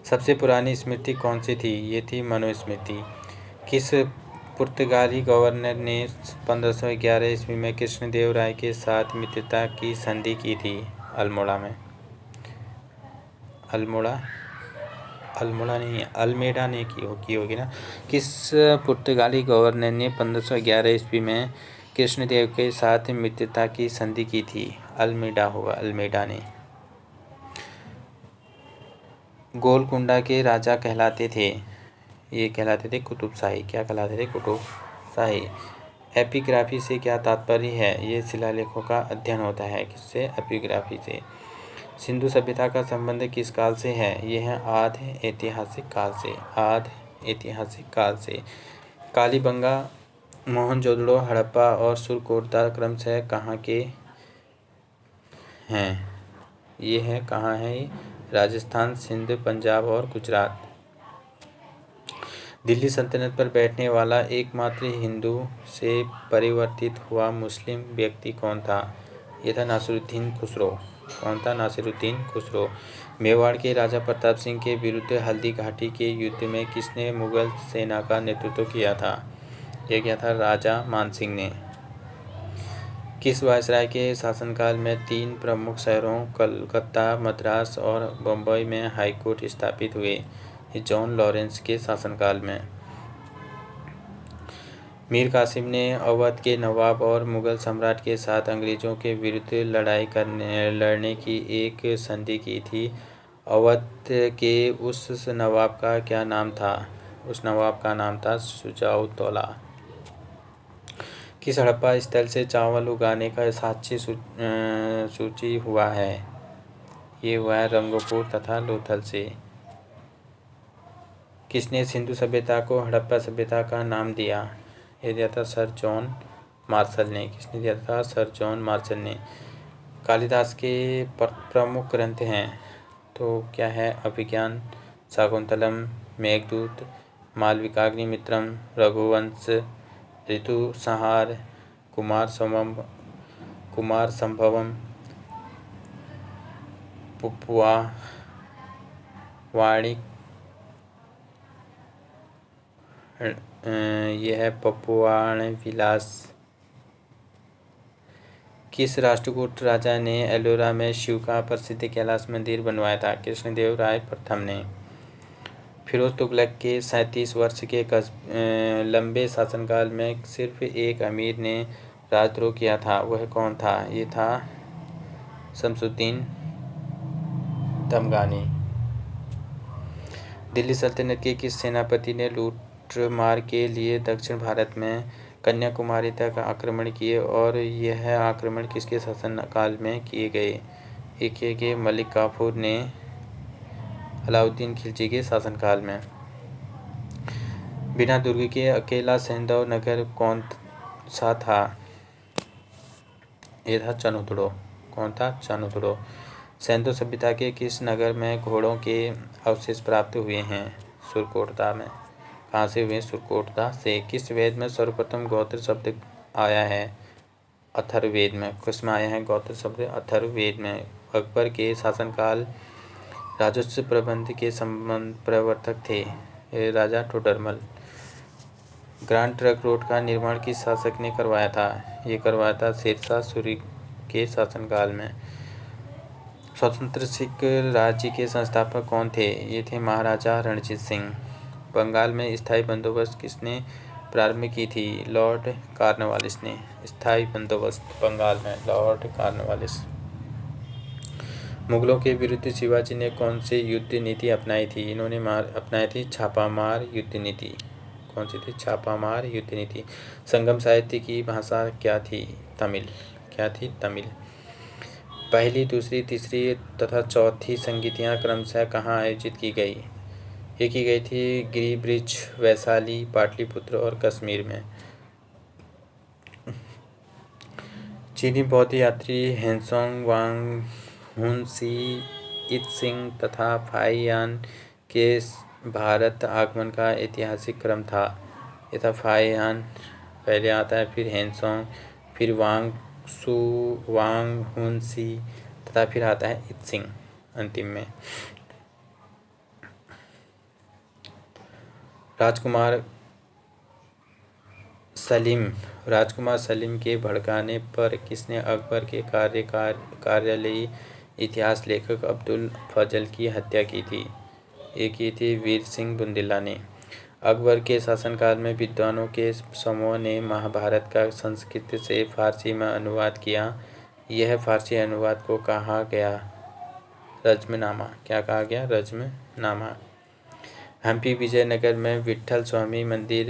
सबसे पुरानी स्मृति कौन सी थी? ये थी मनुस्मृति। किस पुर्तगाली गवर्नर ने 1511 ईस्वी में कृष्णदेव राय के साथ मित्रता की संधि की थी? अल्मोड़ा में। अल्मोड़ा नहीं, अल्मेडा ने की होगी ना। किस पुर्तगाली गवर्नर ने 1511 ईस्वी में कृष्णदेव के साथ मित्रता की संधि की थी? अल्मेडा होगा, अल्मेडा ने। गोलकुंडा के राजा कहलाते थे? ये कहलाते थे कुतुब शाही। क्या कहलाते थे? कुतुब शाही। एपिग्राफी से क्या तात्पर्य है? ये शिलालेखों का अध्ययन होता है। किससे? एपिग्राफी से। सिंधु सभ्यता का संबंध किस काल से है? ये है आद्य ऐतिहासिक काल से। आद्य ऐतिहासिक काल से। कालीबंगा, मोहनजोदड़ो, हड़प्पा और सुरकोटदा क्रमशः कहाँ के हैं? ये है कहाँ है? राजस्थान, सिंध, पंजाब और गुजरात। दिल्ली सल्तनत पर बैठने वाला एकमात्र हिंदू से परिवर्तित हुआ मुस्लिम व्यक्ति कौन था? ये था नासिरुद्दीन खुसरो। कौन था? नासिरुद्दीन खुसरो। मेवाड़ के राजा प्रताप सिंह के विरुद्ध हल्दी घाटी के युद्ध में किसने मुगल सेना का नेतृत्व किया था? यह किया था राजा मानसिंह ने। किस वायसराय के शासनकाल में 3 प्रमुख शहरों कलकत्ता, मद्रास और बम्बई में हाईकोर्ट स्थापित हुए? जॉन लॉरेंस के शासनकाल में। मीर कासिम ने अवध के नवाब और मुगल सम्राट के साथ अंग्रेज़ों के विरुद्ध लड़ने की एक संधि की थी। अवध के उस नवाब का क्या नाम था? उस नवाब का नाम था शुजाउद्दौला। किस हड़प्पा स्थल से चावल उगाने का साक्ष्य सूची हुआ है? ये हुआ है रंगपुर तथा लोथल से। किसने सिंधु सभ्यता को हड़प्पा सभ्यता का नाम दिया? ये दिया था सर जॉन मार्शल ने। किसने दिया था? सर जॉन मार्शल ने। कालिदास के प्रमुख ग्रंथ हैं तो क्या है? अभिज्ञान, शाकुंतलम, मेघदूत, मालविकाग्निमित्रम, रघुवंश, ऋतुसंहार, कुमार संभवम, पुप्पुआ वाणी, यह है पपुवाण विलास। किस राष्ट्रकूट राजा ने एलोरा में शिव का प्रसिद्ध कैलाश मंदिर बनवाया था? कृष्णदेव राय प्रथम ने। फिरोज तुगलक के 37 वर्ष के लंबे शासनकाल में सिर्फ एक अमीर ने राजद्रोह किया था, वह कौन था? ये था शमसुद्दीन दमगानी। दिल्ली सल्तनत के किस सेनापति ने लूटमार के लिए दक्षिण भारत में कन्याकुमारी तक आक्रमण किए और यह आक्रमण किसके शासनकाल में किए गए? ये किए गए मलिक काफूर ने अलाउद्दीन खिलजी के शासनकाल में। बिना दुर्ग के अकेला सैंधव नगर कौन सा था? ये था चनुथड़ो। कौन था? चनुथड़ो। सैंधव सभ्यता के किस नगर में घोड़ों के अवशेष प्राप्त हुए हैं? सुरकोटदा में। कहाँ से हुए? सुरकोटदा से। किस वेद में सर्वप्रथम गोत्र शब्द आया है? अथर्ववेद में। किसमें आया है गोत्र शब्द? अथर्ववेद में। अकबर के शासनकाल राजस्व प्रबंध के प्रवर्तक थे राजा टोडरमल। ग्रांड ट्रंक रोड का निर्माण किस शासक ने करवाया था? ये करवाया था शेरशाह सूरी के शासनकाल में। स्वतंत्र सिख राज्य के संस्थापक कौन थे? ये थे महाराजा रणजीत सिंह। बंगाल में स्थायी बंदोबस्त किसने प्रारंभ की थी? लॉर्ड कॉर्नवालिस ने। स्थायी बंदोबस्त बंगाल में लॉर्ड कॉर्नवालिस। मुगलों के विरुद्ध शिवाजी ने कौन सी युद्ध नीति अपनाई थी? इन्होंने अपनाई थी छापामार युद्ध नीति। कौन सी थी? छापामार युद्ध नीति। संगम साहित्य की भाषा क्या थी? तमिल। क्या थी? तमिल। पहली, दूसरी, तीसरी तथा चौथी संगीतियाँ क्रमशः कहाँ आयोजित की गई? ये की गई थी गिरिब्रिज, वैशाली, पाटलिपुत्र और कश्मीर में। चीनी बौद्ध यात्री हेनसोंग वांगहुनसी, इत्सिंग तथा फाहियान के भारत आगमन का ऐतिहासिक क्रम था। ये था फाहियान पहले आता है, फिर हेनसोंग, फिर वांगहुनसी तथा फिर आता है इत्सिंग अंतिम में। राजकुमार सलीम के भड़काने पर किसने अकबर के कार्यालयी इतिहास लेखक अब्दुल फजल की हत्या की थी? ये की थी वीर सिंह बुंदेला ने। अकबर के शासनकाल में विद्वानों के समूह ने महाभारत का संस्कृत से फारसी में अनुवाद किया। यह फारसी अनुवाद को कहा गया रज्मनामा। क्या कहा गया? रज्मनामा। हम्पी विजयनगर में विट्ठल स्वामी मंदिर,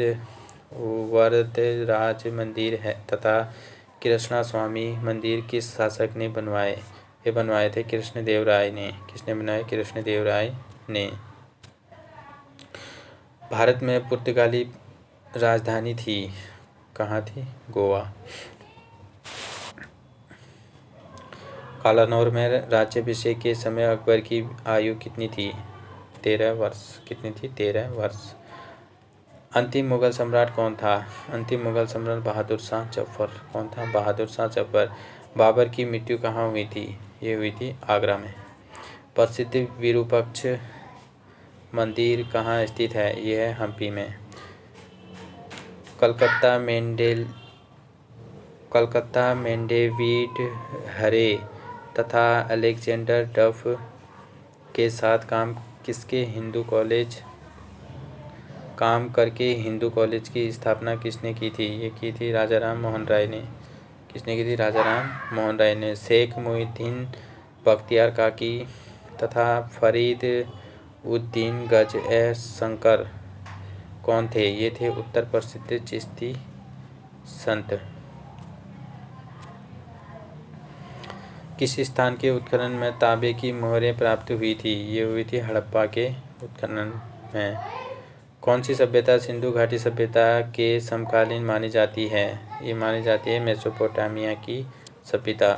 वरदराज मंदिर है तथा कृष्णा स्वामी मंदिर किस शासक ने बनवाए? ये बनवाए थे कृष्णदेवराय ने। किसने बनाए? कृष्णदेवराय ने। भारत में पुर्तगाली राजधानी थी, कहाँ थी? गोवा। कालानौर में राज्याभिषेक के समय अकबर की आयु कितनी थी? 13 वर्ष। कितनी थी? 13 वर्ष। अंतिम मुगल सम्राट कौन था? अंतिम मुगल सम्राट बहादुर शाह जफर। कौन था? बहादुर शाह जफर। बाबर की मृत्यु कहाँ हुई थी? ये हुई थी आगरा में। प्रसिद्ध विरूपाक्ष मंदिर कहाँ स्थित है? यह है हम्पी में। कलकत्ता में डेविड हरे तथा अलेक्जेंडर डफ के साथ काम किसके हिंदू कॉलेज काम करके हिंदू कॉलेज की स्थापना किसने की थी? ये की थी राजा राम मोहन राय ने। किसने की थी? राजा राम मोहन राय ने। शेख मुहिउद्दीन बख्तियार काकी तथा फरीद उद्दीन गज ए शंकर कौन थे? ये थे उत्तर प्रसिद्ध चिश्ती संत। किस स्थान के उत्खनन में तांबे की मोहरें प्राप्त हुई थी? ये हुई थी हड़प्पा के उत्खनन में। कौन सी सभ्यता सिंधु घाटी सभ्यता के समकालीन मानी जाती है? ये मानी जाती है मेसोपोटामिया की सभ्यता।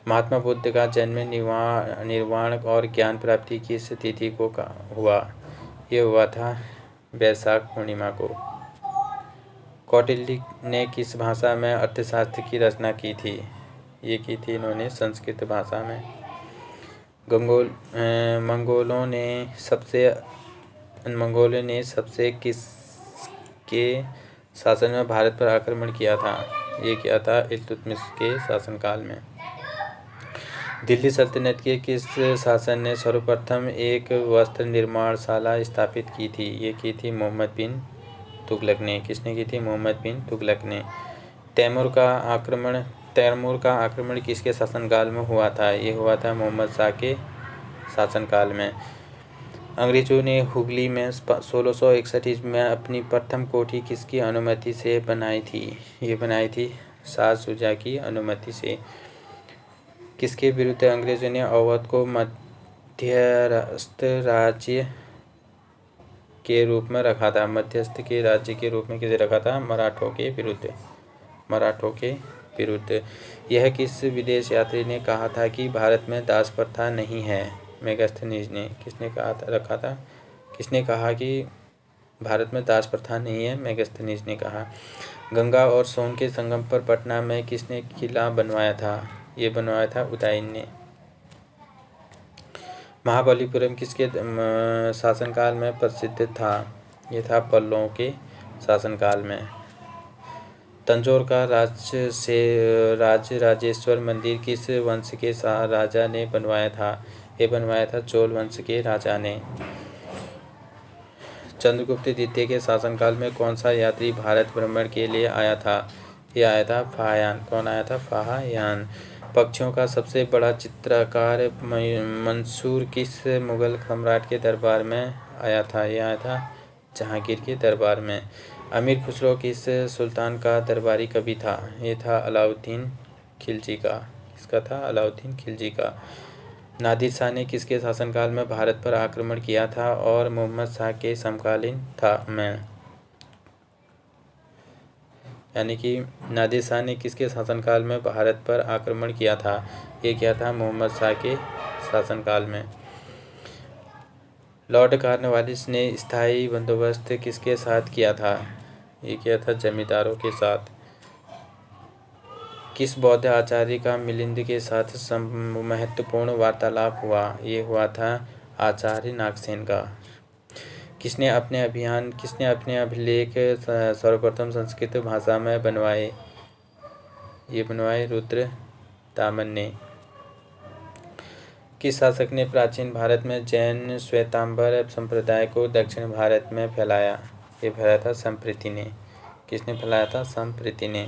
महात्मा बुद्ध का जन्म निर्वाण और ज्ञान प्राप्ति किस तिथि को हुआ? ये हुआ था वैशाख पूर्णिमा को। कौटिल्य ने किस भाषा में अर्थशास्त्र की रचना की थी? ये की थी इन्होंने संस्कृत भाषा में। मंगोलों ने सबसे किसके शासन में भारत पर आक्रमण किया था? ये किया था इल्तुतमिश के शासनकाल में। दिल्ली सल्तनत के किस शासक ने सर्वप्रथम एक वस्त्र निर्माणशाला स्थापित की थी? ये की थी मोहम्मद बिन तुगलक ने। किसने की थी? मोहम्मद बिन तुगलक ने। तैमूर का आक्रमण किसके शासनकाल में हुआ था? ये हुआ था मोहम्मद शाह के शासनकाल में। अंग्रेजों ने हुगली में 1661 में अपनी प्रथम कोठी किसकी अनुमति से बनाई थी? ये बनाई थी शाह शुजा की अनुमति से। किसके विरुद्ध अंग्रेजों ने अवध को मध्यस्थ राज्य के रूप में रखा था? मध्यस्थ के राज्य के रूप में किसे रखा था? मराठों के विरुद्ध। यह किस विदेश यात्री ने कहा था कि भारत में दास प्रथा नहीं है? मेगास्थनीज ने। किसने रखा था? किसने कहा कि भारत में दास प्रथा नहीं है? मेगास्थनीज ने कहा। गंगा और सोन के संगम पर पटना में किसने किला बनवाया था? ये बनवाया था उदयन ने। महाबलीपुरम किसके शासनकाल में प्रसिद्ध था? ये था पल्लवों के शासनकाल में। तंजौर का राजराजेश्वर मंदिर किस वंश के राजा ने बनवाया था? ये बनवाया था चोल वंश के राजा ने। चंद्रगुप्त द्वितीय के शासनकाल में कौन सा यात्री भारत भ्रमण के लिए आया था? ये आया था फाहयान। कौन आया था? फाहयान। पक्षियों का सबसे बड़ा चित्रकार मंसूर किस मुगल सम्राट के दरबार में आया था? ये आया था जहांगीर के दरबार में। अमीर खुसरो किस सुल्तान का दरबारी कवि था? ये था अलाउद्दीन खिलजी का। किसका था? अलाउद्दीन खिलजी का। नादिर शाह ने किसके शासनकाल में भारत पर आक्रमण किया था और मोहम्मद शाह के समकालीन यानी कि नादिर शाह ने किसके शासनकाल में भारत पर आक्रमण किया था? ये किया था मोहम्मद शाह के शासनकाल में। लॉर्ड कॉर्नवालिस ने स्थायी बंदोबस्त किसके साथ किया था? ये किया था जमींदारों के साथ। किस बौद्ध आचार्य का मिलिंद के साथ महत्वपूर्ण वार्तालाप हुआ? ये हुआ था आचार्य नागसेन का। किसने अपने अभिलेख सर्वप्रथम संस्कृत भाषा में बनवाए? ये बनवाए रुद्र तामन ने। किस शासक ने प्राचीन भारत में जैन श्वेतांबर संप्रदाय को दक्षिण भारत में फैलाया? ये फैलाया था संप्रीति ने। किसने फैलाया था? संप्रीति ने।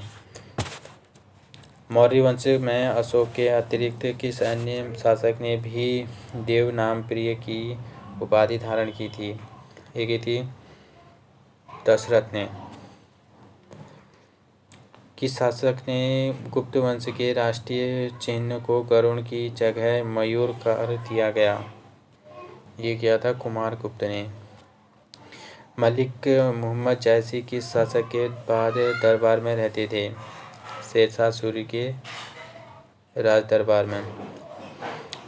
मौर्य वंश में अशोक के अतिरिक्त किस अन्य शासक ने भी देव नाम प्रिय की उपाधि धारण की थी? ये की थी दशरथ ने। किस शासक ने गुप्त वंश के राष्ट्रीय चिन्ह को गरुड़ की जगह मयूर कर दिया गया? ये किया था कुमारगुप्त ने। मलिक मुहम्मद जैसी किस शासक के बाद दरबार में रहते थे? शेरशाह सूरी के राज दरबार में।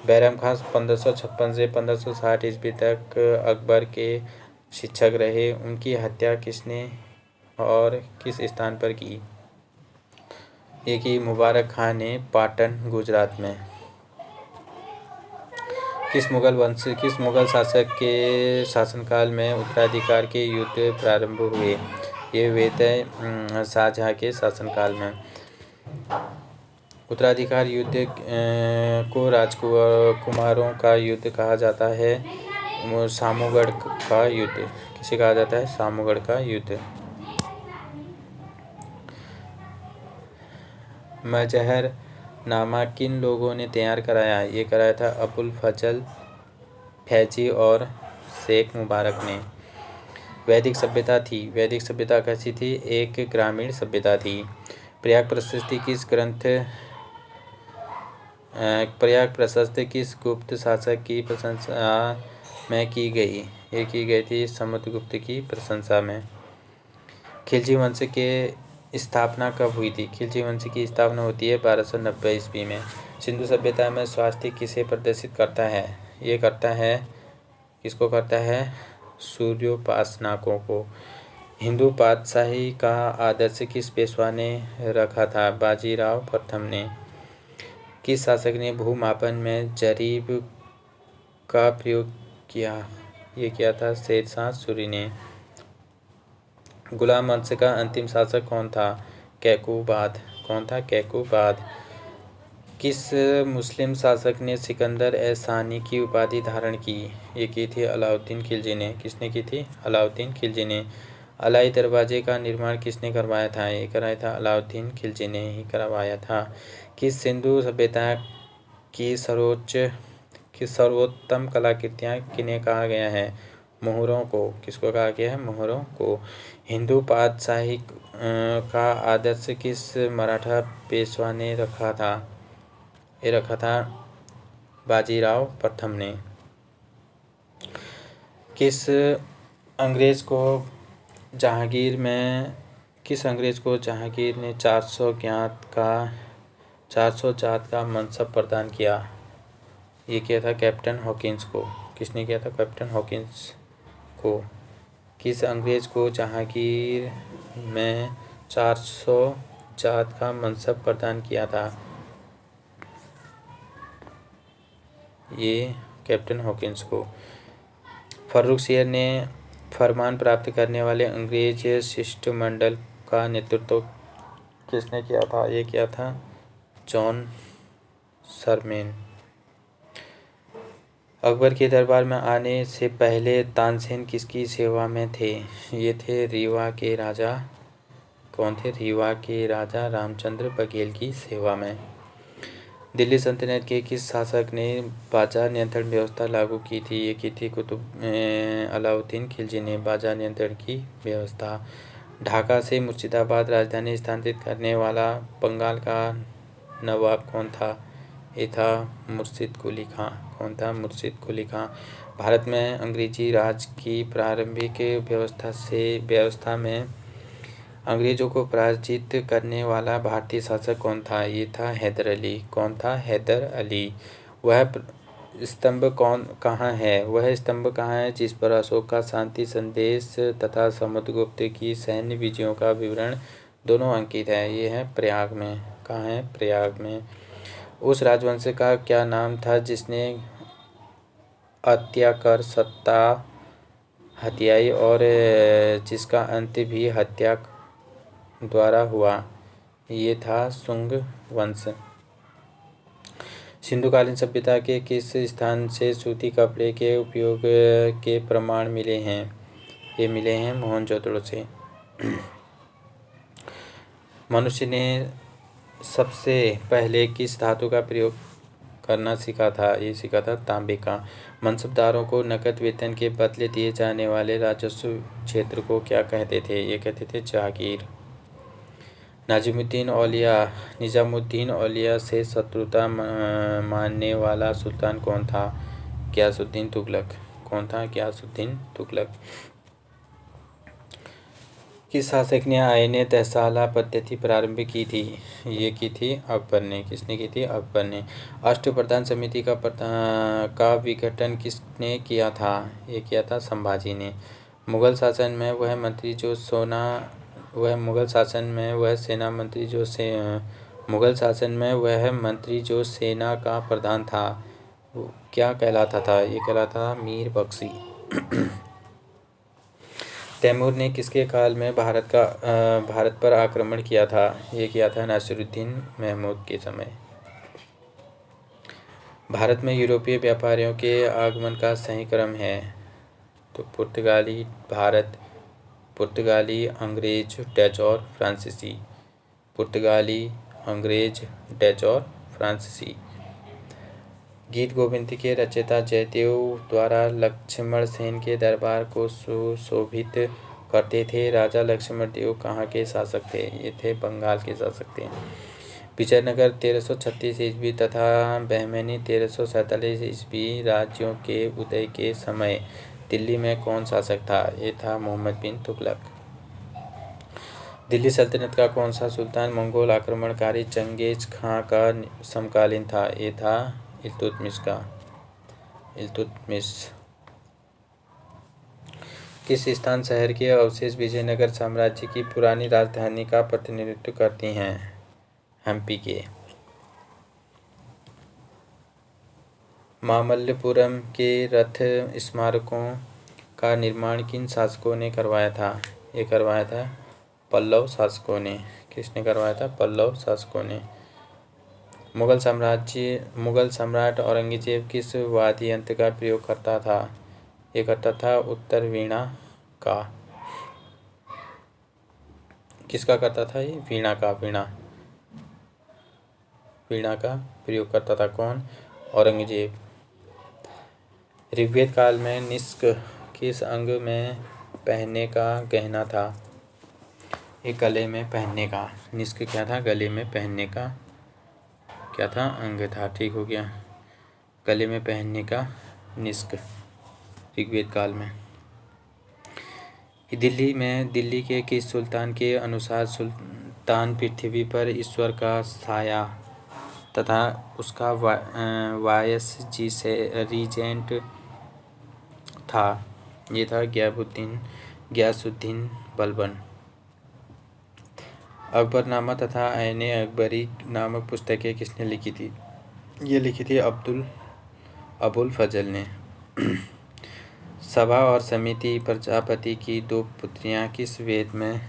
बैरम खान 1556 से 1560 ईस्वी तक अकबर के शिक्षक रहे। उनकी हत्या किसने और किस स्थान पर की? ये की मुबारक खान ने पाटन गुजरात में। किस मुगल शासक के शासनकाल में उत्तराधिकार के युद्ध प्रारंभ हुए? ये हुए थे शाहजहां के शासनकाल में। उत्तराधिकार युद्ध को राजकुमारों का युद्ध कहा जाता है। सामूगढ़ का युद्ध इसे कहा जाता है सामूगढ़ का युद्ध। मजहरनामा किन लोगों ने तैयार कराया? ये कराया था अबुल फजल फैजी और शेख मुबारक ने। वैदिक सभ्यता थी। वैदिक सभ्यता कैसी थी? एक ग्रामीण सभ्यता थी। प्रयाग प्रशस्ति किस गुप्त शासक की प्रशंसा में की गई? ये की गई थी समुद्रगुप्त की प्रशंसा में। खिलजी वंश के स्थापना कब हुई थी? खिलजी वंश की स्थापना होती है 1290 ईस्वी में। सिंधु सभ्यता में स्वास्थ्य किसे प्रदर्शित करता है? ये करता है, किसको करता है? सूर्योपासकों को। हिंदू पातशाही का आदर्श किस पेशवा ने रखा था? बाजीराव प्रथम ने। किस शासक ने भूमापन में जरीब का प्रयोग किया? ये किया था शेरशाह सूरी ने। गुलाम वंश का अंतिम शासक कौन था? कैकूबाद। कौन था? कैकूबाद। किस मुस्लिम शासक ने सिकंदर ए सानी की उपाधि धारण की? ये की थी अलाउद्दीन खिलजी ने। किसने की थी? अलाउद्दीन खिलजी ने। अलाई दरवाजे का निर्माण किसने करवाया था? ये कराया था अलाउद्दीन खिलजी ने ही करवाया था। किस सिंधु सभ्यता की सर्वोत्तम कलाकृतियाँ किन्हें कहा गया है? मोहरों को। किसको कहा गया है? मोहरों को। हिंदू पातशाही का आदर्श किस मराठा पेशवा ने रखा था? ये रखा था बाजीराव प्रथम ने। किस अंग्रेज को जहांगीर ने 400 जात का मनसब प्रदान किया? ये किया था कैप्टन हॉकिंस को। किसने किया था? कैप्टन हॉकिंस को। किस अंग्रेज को जहांगीर में 400 जात का मनसब प्रदान किया था? ये कैप्टन हॉकिंस को। फर्रुखसियर ने फरमान प्राप्त करने वाले अंग्रेज शिष्टमंडल का नेतृत्व किसने किया था? ये किया था जॉन सरमैन। अकबर के दरबार में आने से पहले तानसेन किसकी सेवा में थे? ये थे रीवा के राजा। कौन थे? रीवा के राजा रामचंद्र बघेल की सेवा में। दिल्ली सल्तनत के किस शासक ने बाजार नियंत्रण व्यवस्था लागू की थी? ये की थी अलाउद्दीन खिलजी ने बाजार नियंत्रण की व्यवस्था। ढाका से मुर्शिदाबाद राजधानी स्थानांतरित करने वाला बंगाल का नवाब कौन था? ये था मुर्शिद कुली खां। कौन था? मुर्शिद कुली खां। भारत में अंग्रेजी राज की प्रारंभिक व्यवस्था में अंग्रेजों को पराजित करने वाला भारतीय शासक कौन था? ये था हैदर अली। कौन था? हैदर अली। वह स्तंभ कहाँ है? वह स्तंभ कहाँ है जिस पर अशोक का शांति संदेश तथा समुद्रगुप्त की सैन्य विजयों का विवरण दोनों अंकित है? ये है प्रयाग में। कहाँ है? प्रयाग में। उस राजवंश का क्या नाम था जिसने हत्या कर सत्ता हथियाई और जिसका अंत भी हत्या द्वारा हुआ? ये था शुंग वंश। सिंधुकालीन सभ्यता के किस स्थान से सूती कपड़े के उपयोग के प्रमाण मिले हैं? ये मिले हैं मोहनजोदड़ो से। मनुष्य ने सबसे पहले किस धातु का प्रयोग करना सीखा था? ये सीखा था तांबे का। मनसबदारों को नकद वेतन के बदले दिए जाने वाले राजस्व क्षेत्र को क्या कहते थे? ये कहते थे जागीर। निजामुद्दीन औलिया से शत्रुता मानने वाला सुल्तान कौन था? गियासुद्दीन तुगलक। कौन था? गियासुद्दीन तुगलक। किस शासक ने आईने तहसाला पद्धति प्रारंभ की थी? ये की थी अकबर ने। किसने की थी? अकबर ने। अष्टप्रधान समिति का विघटन किसने किया था? ये किया था संभाजी ने। मुगल शासन में वह मंत्री जो सेना का प्रधान था वो क्या कहलाता था? ये कहलाता था मीर बख्शी। तैमूर ने किसके काल में भारत पर आक्रमण किया था? ये किया था नासिरुद्दीन महमूद के समय। भारत में यूरोपीय व्यापारियों के आगमन का सही क्रम है? तो पुर्तगाली भारत, पुर्तगाली, अंग्रेज, डच और फ्रांसीसी। पुर्तगाली, अंग्रेज, डच और फ्रांसीसी। गीत गोविंद के रचयिता जयदेव द्वारा लक्ष्मण सेन के दरबार को सुशोभित करते थे। राजा लक्ष्मण देव कहाँ के शासक थे? ये थे बंगाल के शासक थे। विजयनगर 1336 ईस्वी तथा बहमनी 1347 ईस्वी राज्यों के उदय के समय दिल्ली में कौन शासक था? ये था मोहम्मद बिन तुगलक। दिल्ली सल्तनत का कौन सा सुल्तान मंगोल आक्रमणकारी चंगेज खां का समकालीन था? ये था इल्तुतमिश का। इल्तुतमिश। किस स्थान शहर के अवशेष विजयनगर साम्राज्य की पुरानी राजधानी का प्रतिनिधित्व करती हैं? हम्पी के। मामल्लपुरम के रथ स्मारकों का निर्माण किन शासकों ने करवाया था? ये करवाया था पल्लव शासकों ने। किसने करवाया था? पल्लव शासकों ने। मुगल सम्राट औरंगजेब किस वाद्य यंत्र का प्रयोग करता था? ये करता था उत्तर वीणा का। किसका करता था ये? वीणा का। वीणा का प्रयोग करता था कौन? औरंगजेब। ऋग्वेद काल में निष्क किस अंग में पहनने का गहना था? ये गले में पहनने का। निष्क क्या था? गले में पहनने का क्या था? अंग था। ठीक हो गया। गले में पहनने का निष्क ऋग्वेद काल में। दिल्ली के किस सुल्तान के अनुसार सुल्तान पृथ्वी पर ईश्वर का साया तथा उसका वायस जी से रीजेंट था? ये था गयासुद्दीन बलबन। अकबरनामा तथा आईने अकबरी नामक पुस्तकें किसने लिखी थी? ये लिखी थी अबुल फजल ने। सभा और समिति प्रजापति की दो पुत्रियां किस वेद में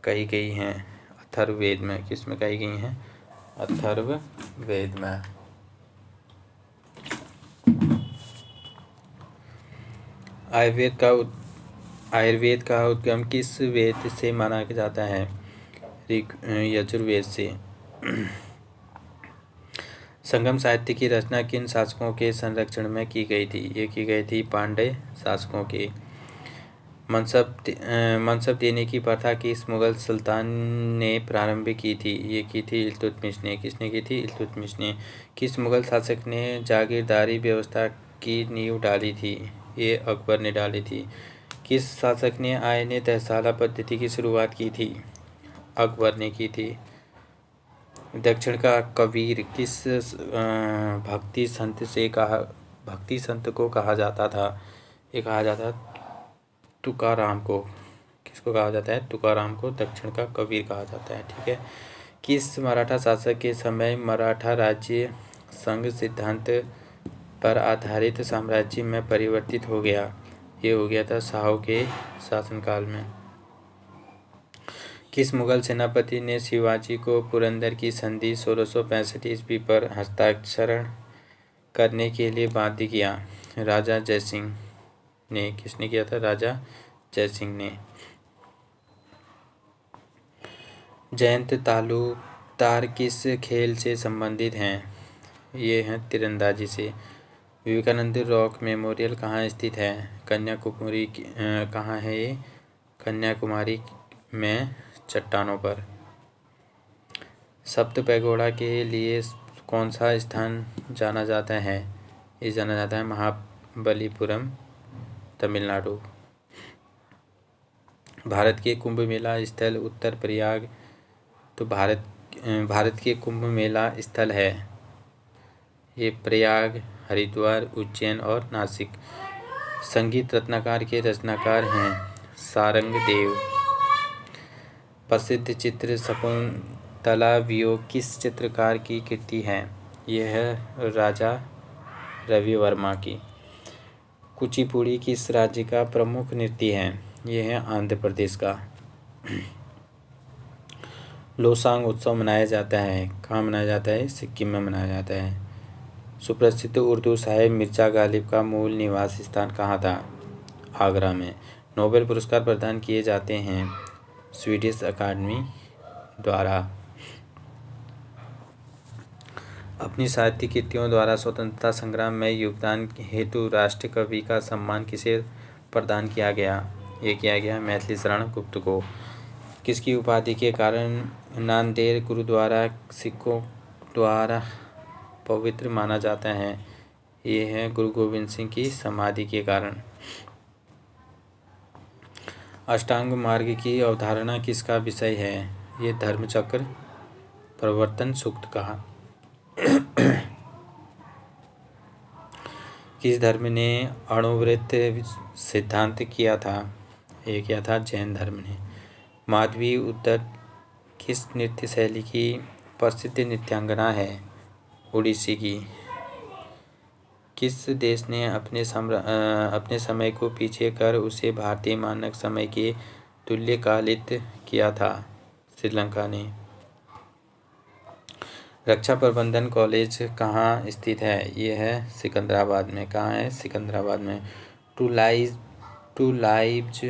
कही गई हैं? अथर्ववेद में। किस में कही गई हैं? अथर्ववेद में। आयुर्वेद का उद्गम किस वेद से माना जाता है? यजुर्वेद से। संगम साहित्य की रचना किन शासकों के संरक्षण में की गई थी? ये की गई थी पांड्य शासकों के। मनसब देने की प्रथा किस मुगल सुल्तान ने प्रारंभ की थी? ये की थी इल्तुतमिश ने। किसने की थी? इल्तुतमिश ने। किस मुगल शासक ने जागीरदारी व्यवस्था की नींव डाली थी? ये अकबर ने डाली थी। किस शासक ने आईने तहसाला पद्धति की शुरुआत की थी? अकबर ने की थी। दक्षिण का कबीर किस भक्ति संत को कहा जाता था? ये कहा जाता तुकाराम को। किसको कहा जाता है? तुकाराम को दक्षिण का कबीर कहा जाता है। ठीक है। किस मराठा शासक के समय मराठा राज्य संघ सिद्धांत पर आधारित साम्राज्य में परिवर्तित हो गया? ये हो गया था शाहू के शासनकाल में। किस मुगल सेनापति ने शिवाजी को पुरंदर की संधि 1665 ईस्वी पर हस्ताक्षर करने के लिए बाध्य किया? राजा जयसिंह ने। किसने किया था? राजा जयसिंह ने। जयंत तालुकदार किस खेल से संबंधित हैं? ये हैं तीरंदाजी से। विवेकानंद रॉक मेमोरियल कहाँ स्थित है? कन्याकुमारी। कहाँ है ये? कन्याकुमारी में चट्टानों पर। सप्त पैगोडा के लिए कौन सा स्थान जाना जाता है? ये जाना जाता है महाबलीपुरम, तमिलनाडु। भारत के कुंभ मेला स्थल उत्तर प्रयाग तो भारत के कुंभ मेला स्थल है ये प्रयाग, हरिद्वार, उज्जैन और नासिक। संगीत रत्नाकर के रचनाकार हैं सारंगदेव। प्रसिद्ध चित्र शकुंतला वियोग किस चित्रकार की कृति है? यह है राजा रवि वर्मा की। कुचिपुड़ी किस राज्य का प्रमुख नृत्य है? यह है आंध्र प्रदेश का। लोसांग उत्सव मनाया जाता है। कहाँ मनाया जाता है? सिक्किम में मनाया जाता है। सुप्रसिद्ध उर्दू साहिब मिर्ज़ा गालिब का मूल निवास स्थान कहाँ था? आगरा में। नोबेल पुरस्कार प्रदान किए जाते हैं स्वीडिश अकादमी द्वारा। अपनी साहित्यिक कृतियों द्वारा स्वतंत्रता संग्राम में योगदान हेतु राष्ट्रीय कवि का सम्मान किसे प्रदान किया गया? ये किया गया मैथिली शरण गुप्त को। किसकी उपाधि के कारण नांदेड़ गुरुद्वारा सिखों द्वारा पवित्र माना जाता है? ये है गुरु गोविंद सिंह की समाधि के कारण। अष्टांग मार्ग की अवधारणा किसका विषय है? ये धर्मचक्र प्रवर्तन सूक्त कहा। किस धर्म ने अणुव्रत सिद्धांत किया था? ये किया था जैन धर्म ने। माधवी उत्तर किस नृत्य शैली की प्रसिद्ध नृत्यांगना है? ओडिसी की। किस देश ने अपने समय को पीछे कर उसे भारतीय मानक समय के तुल्यकालित किया था? श्रीलंका ने। रक्षा प्रबंधन कॉलेज कहाँ स्थित है? ये है सिकंदराबाद में। कहाँ है? सिकंदराबाद में। टू लाइव्स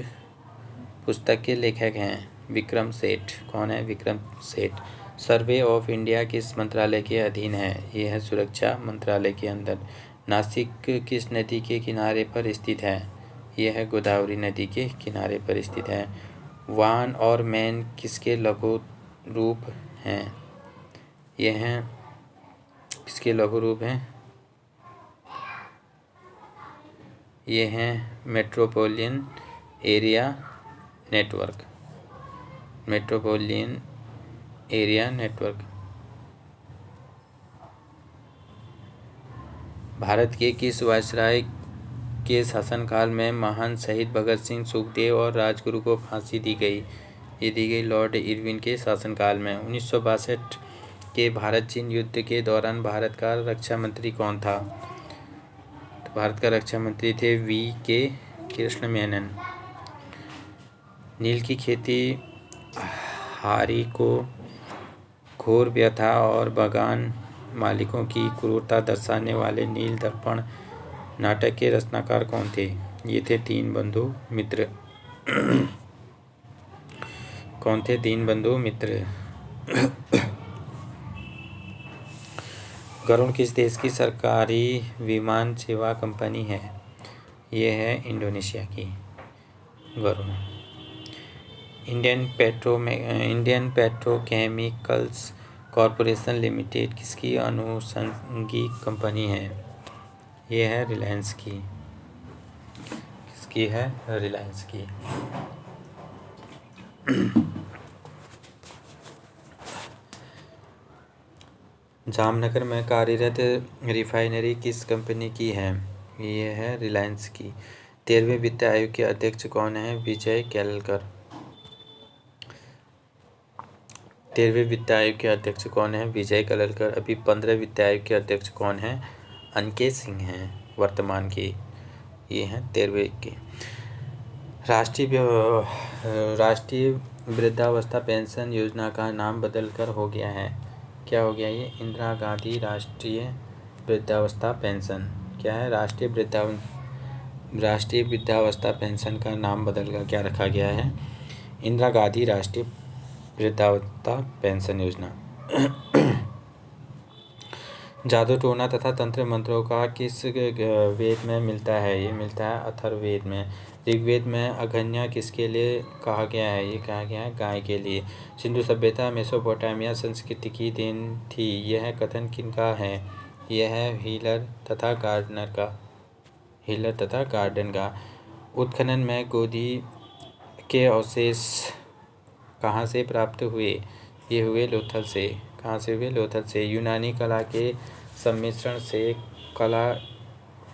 पुस्तक के लेखक हैं विक्रम सेठ। कौन है? Vikram Seth. Survey of India किस मंत्रालय के अधीन है? ये है सुरक्षा मंत्रालय के अंदर। नासिक किस नदी के किनारे पर स्थित है? यह है गोदावरी नदी के किनारे पर स्थित है। वान और मैन किसके लघु रूप हैं? ये हैं किसके लघु रूप हैं? ये हैं metropolitan area network. Metropolitan area network. Bharat के किस वायसराय के शासनकाल में महान शहीद भगत सिंह, सुखदेव और राजगुरु को फांसी दी गई? ये दी गई लॉर्ड इरविन के शासनकाल में। 1962 के भारत चीन युद्ध के दौरान भारत का रक्षा मंत्री कौन था? तो भारत का रक्षा मंत्री थे V.K. कृष्ण मेनन। नील की खेती हारी को घोर व्यथा और बागान मालिकों की क्रूरता दर्शाने वाले नील दर्पण नाटक के रचनाकार कौन थे? ये थे दीनबंधु मित्र। कौन थे? दीनबंधु मित्र। गरुड़ किस देश की सरकारी विमान सेवा कंपनी है? ये है इंडोनेशिया की गरुड़। इंडियन पेट्रोकेमिकल्स कॉरपोरेशन लिमिटेड किसकी अनुषंगी कंपनी है? ये है रिलायंस की। किसकी है? रिलायंस की। जामनगर में कार्यरत रिफाइनरी किस कंपनी की है? ये है रिलायंस की। 13वें वित्त आयोग के अध्यक्ष कौन है? विजय केलकर। 13वें वित्त आयोग के अध्यक्ष कौन है? विजय केलकर। अभी 15वें वित्त आयोग के अध्यक्ष कौन है? अनके सिंह हैं वर्तमान के। ये हैं 13वें के। राष्ट्रीय वृद्धावस्था पेंशन योजना का नाम बदलकर हो गया है। क्या हो गया? ये इंदिरा गांधी राष्ट्रीय वृद्धावस्था पेंशन। क्या है? राष्ट्रीय वृद्धावस्था पेंशन का नाम बदलकर क्या रखा गया है? इंदिरा गांधी राष्ट्रीय वृद्धावस्था पेंशन योजना। जादू टोना तथा तंत्र मंत्रों का किस वेद में मिलता है? ये मिलता है अथर्ववेद में। ऋग्वेद में अघन्या किसके लिए कहा गया है? ये कहा गया है गाय के लिए। सिंधु सभ्यता मेसोपोटामिया संस्कृति की देन थी, यह कथन किनका है? यह है हीलर तथा गार्डन का। उत्खनन में गोदी के अवशेष कहाँ से प्राप्त हुए? ये हुए लोथल से। कहाँ से हुए? लोथल से। यूनानी कला के सम्मिश्रण से कला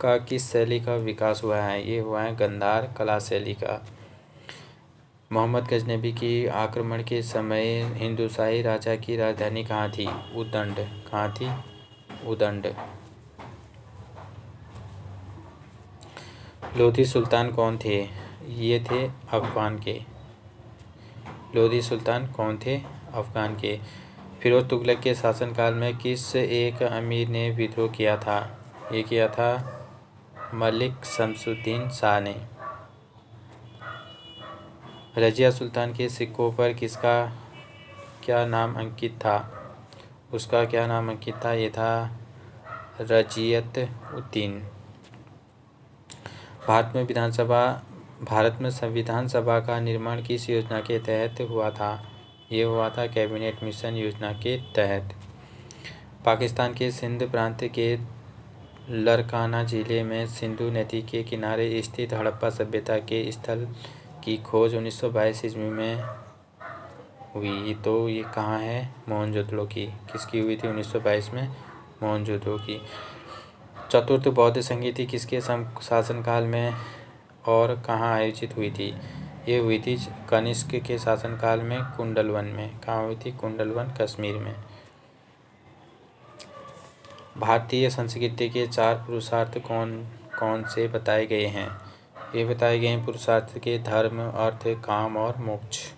का किस शैली का विकास हुआ है? ये हुआ है गंधार कला शैली का। मोहम्मद गजनबी की आक्रमण के समय हिंदुशाही राजा की राजधानी कहाँ थी? उदंड। कहाँ थी? उदंड। लोधी सुल्तान कौन थे? ये थे अफगान के। लोधी सुल्तान कौन थे? अफगान के। फिरोज तुगलक के शासनकाल में किस एक अमीर ने विद्रोह किया था? ये किया था मलिक शमसुद्दीन शाह ने। रजिया सुल्तान के सिक्कों पर किसका क्या नाम अंकित था? उसका क्या नाम अंकित था? ये था रजियत उद्दीन। भारत में संविधान सभा का निर्माण किस योजना के तहत हुआ था? ये हुआ था कैबिनेट मिशन योजना के तहत। पाकिस्तान के सिंध प्रांत के लरकाना जिले में सिंधु नदी के किनारे स्थित हड़प्पा सभ्यता के स्थल की खोज 1922 ईस्वी में हुई। तो ये कहाँ है? मोहनजोदड़ो की। किसकी हुई थी 1922 में? मोहनजोदड़ो की। चतुर्थ बौद्ध संगीति किसके शासनकाल में और कहाँ आयोजित हुई थी? ये हुई थी कनिष्क के शासनकाल में, कुंडलवन में। कहाँ हुई थी? कुंडलवन, कश्मीर में। भारतीय संस्कृति के 4 पुरुषार्थ कौन कौन से बताए गए हैं? ये बताए गए हैं पुरुषार्थ के धर्म, अर्थ, काम और मोक्ष।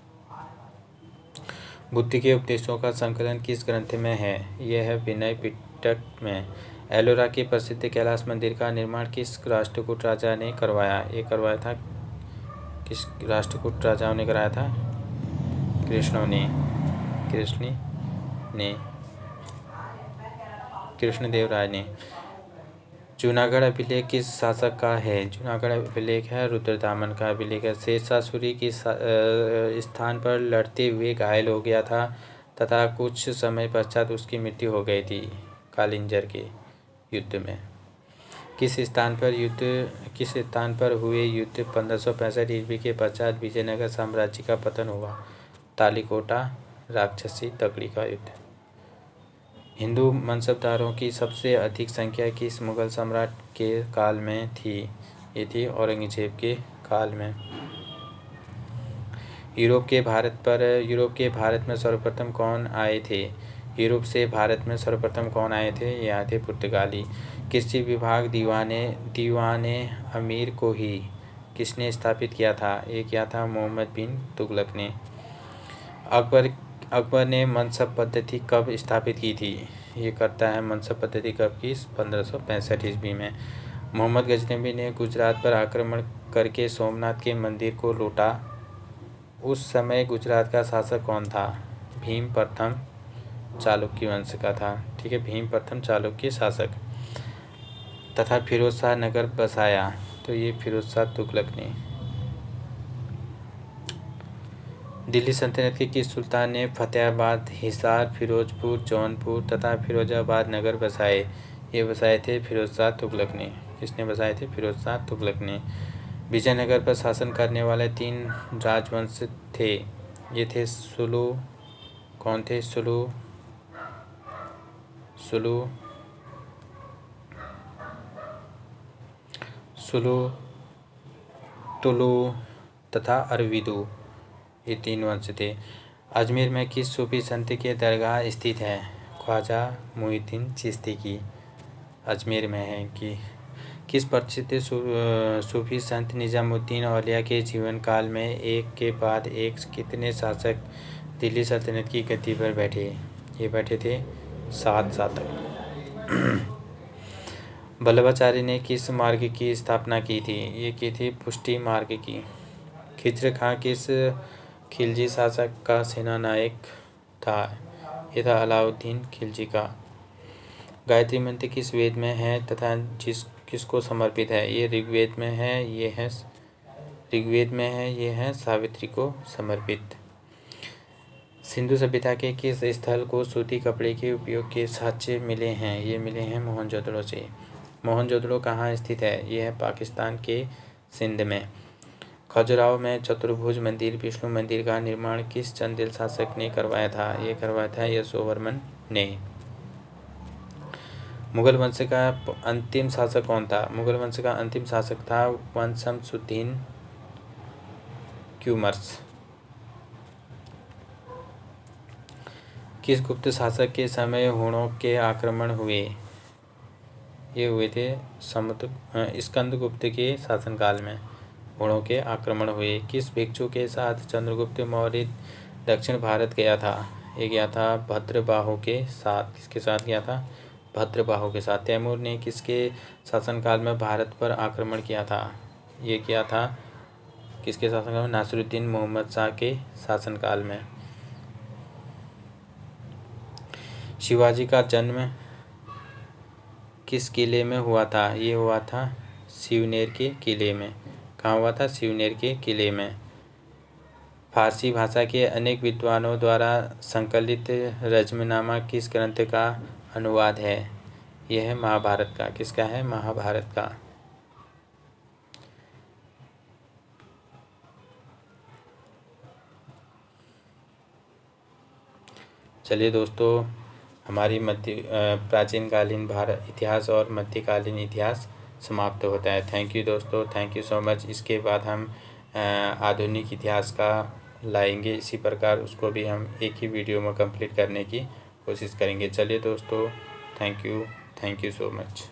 बुद्ध के उपदेशों का संकलन किस ग्रंथ में है? यह है विनय पिटक में। एलोरा के प्रसिद्ध कैलाश मंदिर का निर्माण किस राष्ट्रकूट राजा ने करवाया? ये करवाया था किस राष्ट्रकूट राजाओं ने कराया था? कृष्णदेव राय ने। जूनागढ़ अभिलेख किस शासक का है? जूनागढ़ अभिलेख है रुद्रदामन का अभिलेख है। शेषासुरी किस स्थान पर लड़ते हुए घायल हो गया था तथा कुछ समय पश्चात उसकी मृत्यु हो गई थी? कालिंजर के युद्ध में। किस स्थान पर हुए युद्ध 1565 ईस्वी के पश्चात विजयनगर साम्राज्य का पतन हुआ? तालिकोटा राक्षसी तकड़ी का युद्ध। हिंदू मनसबदारों की सबसे अधिक संख्या किस मुगल सम्राट के काल में थी? ये थी औरंगजेब के काल में। यूरोप के भारत में सर्वप्रथम कौन आए थे? यूरोप से भारत में सर्वप्रथम कौन आए थे? ये आए थे पुर्तगाली। कृषि विभाग दीवाने अमीर को ही किसने स्थापित किया था? ये किया था मोहम्मद बिन तुगलक ने। अकबर ने मनसब पद्धति कब स्थापित की थी? ये करता है मनसब पद्धति कब की? 1565 ईस्वी में। मोहम्मद गजनबी ने गुजरात पर आक्रमण करके सोमनाथ के मंदिर को लूटा। उस समय गुजरात का शासक कौन था? भीम प्रथम चालुक्य वंश का था। ठीक है, भीम प्रथम चालुक्य शासक। तथा फिरोज शाह नगर बसाया? तो ये फिरोज शाह तुगलक ने। दिल्ली सल्तनत के किस सुल्तान ने फतेहाबाद, हिसार, फिरोजपुर, जौनपुर तथा फिरोजाबाद नगर बसाए? ये बसाए थे फिरोज शाह तुगलक ने। किसने बसाए थे? फिरोज शाह तुगलक ने। विजयनगर पर शासन करने वाले 3 राजवंश थे। ये थे सुलू। कौन थे? सुलू तुलु तथा अरविदु। ये 3 वंश थे। अजमेर में किस सूफी संत के दरगाह स्थित है? ख्वाजा मुइनुद्दीन चिश्ती की अजमेर में है। कि किस प्रसिद्ध सूफी संत निजामुद्दीन औलिया के जीवन काल में एक के बाद एक कितने शासक दिल्ली सल्तनत की गद्दी पर बैठे? ये बैठे थे 7 शासक। वल्लभाचार्य ने किस मार्ग की स्थापना की थी? ये की थी पुष्टि मार्ग की। खिज्र खां किस खिलजी शासक का सेनानायक था? ये था अलाउद्दीन खिलजी का। गायत्री मंत्र किस वेद में है तथा किसको समर्पित है? ये ऋग्वेद में है। ये है सावित्री को समर्पित। सिंधु सभ्यता के किस स्थल को सूती कपड़े के उपयोग के साक्ष्य मिले हैं? ये मिले हैं मोहनजोदड़ो से। मोहनजोदड़ो कहाँ स्थित है? ये है पाकिस्तान के सिंध में। खजुराहो में चतुर्भुज मंदिर विष्णु मंदिर का निर्माण किस चंदेल शासक ने करवाया था? ये करवाया था यशोवर्मन ने। मुगल वंश का अंतिम शासक कौन था? मुगल वंश का अंतिम शासक था शमसुद्दीन क्यूमर्स। किस गुप्त शासक के समय हुणों के आक्रमण हुए? ये हुए थे स्कंदगुप्त के शासनकाल में हुणों के आक्रमण हुए। किस भिक्षु के साथ चंद्रगुप्त मौर्य दक्षिण भारत गया था? ये गया था भद्रबाहु के साथ। किसके साथ गया था? भद्रबाहु के साथ। तैमूर ने किसके शासनकाल में भारत पर आक्रमण किया था? ये किया था किसके शासनकाल में? नासिरुद्दीन मोहम्मद शाह के शासनकाल में। शिवाजी का जन्म किस किले में हुआ था? ये हुआ था शिवनेर के किले में। कहाँ हुआ था? शिवनेर के किले में। फारसी भाषा के अनेक विद्वानों द्वारा संकलित रज्मनामा किस ग्रंथ का अनुवाद है? यह है महाभारत का। किसका है? महाभारत का। चलिए दोस्तों, हमारी प्राचीनकालीन भारत इतिहास और मध्यकालीन इतिहास समाप्त होता है। थैंक यू दोस्तों, थैंक यू सो मच। इसके बाद हम आधुनिक इतिहास का लाएंगे, इसी प्रकार उसको भी हम एक ही वीडियो में कंप्लीट करने की कोशिश करेंगे। चलिए दोस्तों, थैंक यू सो मच।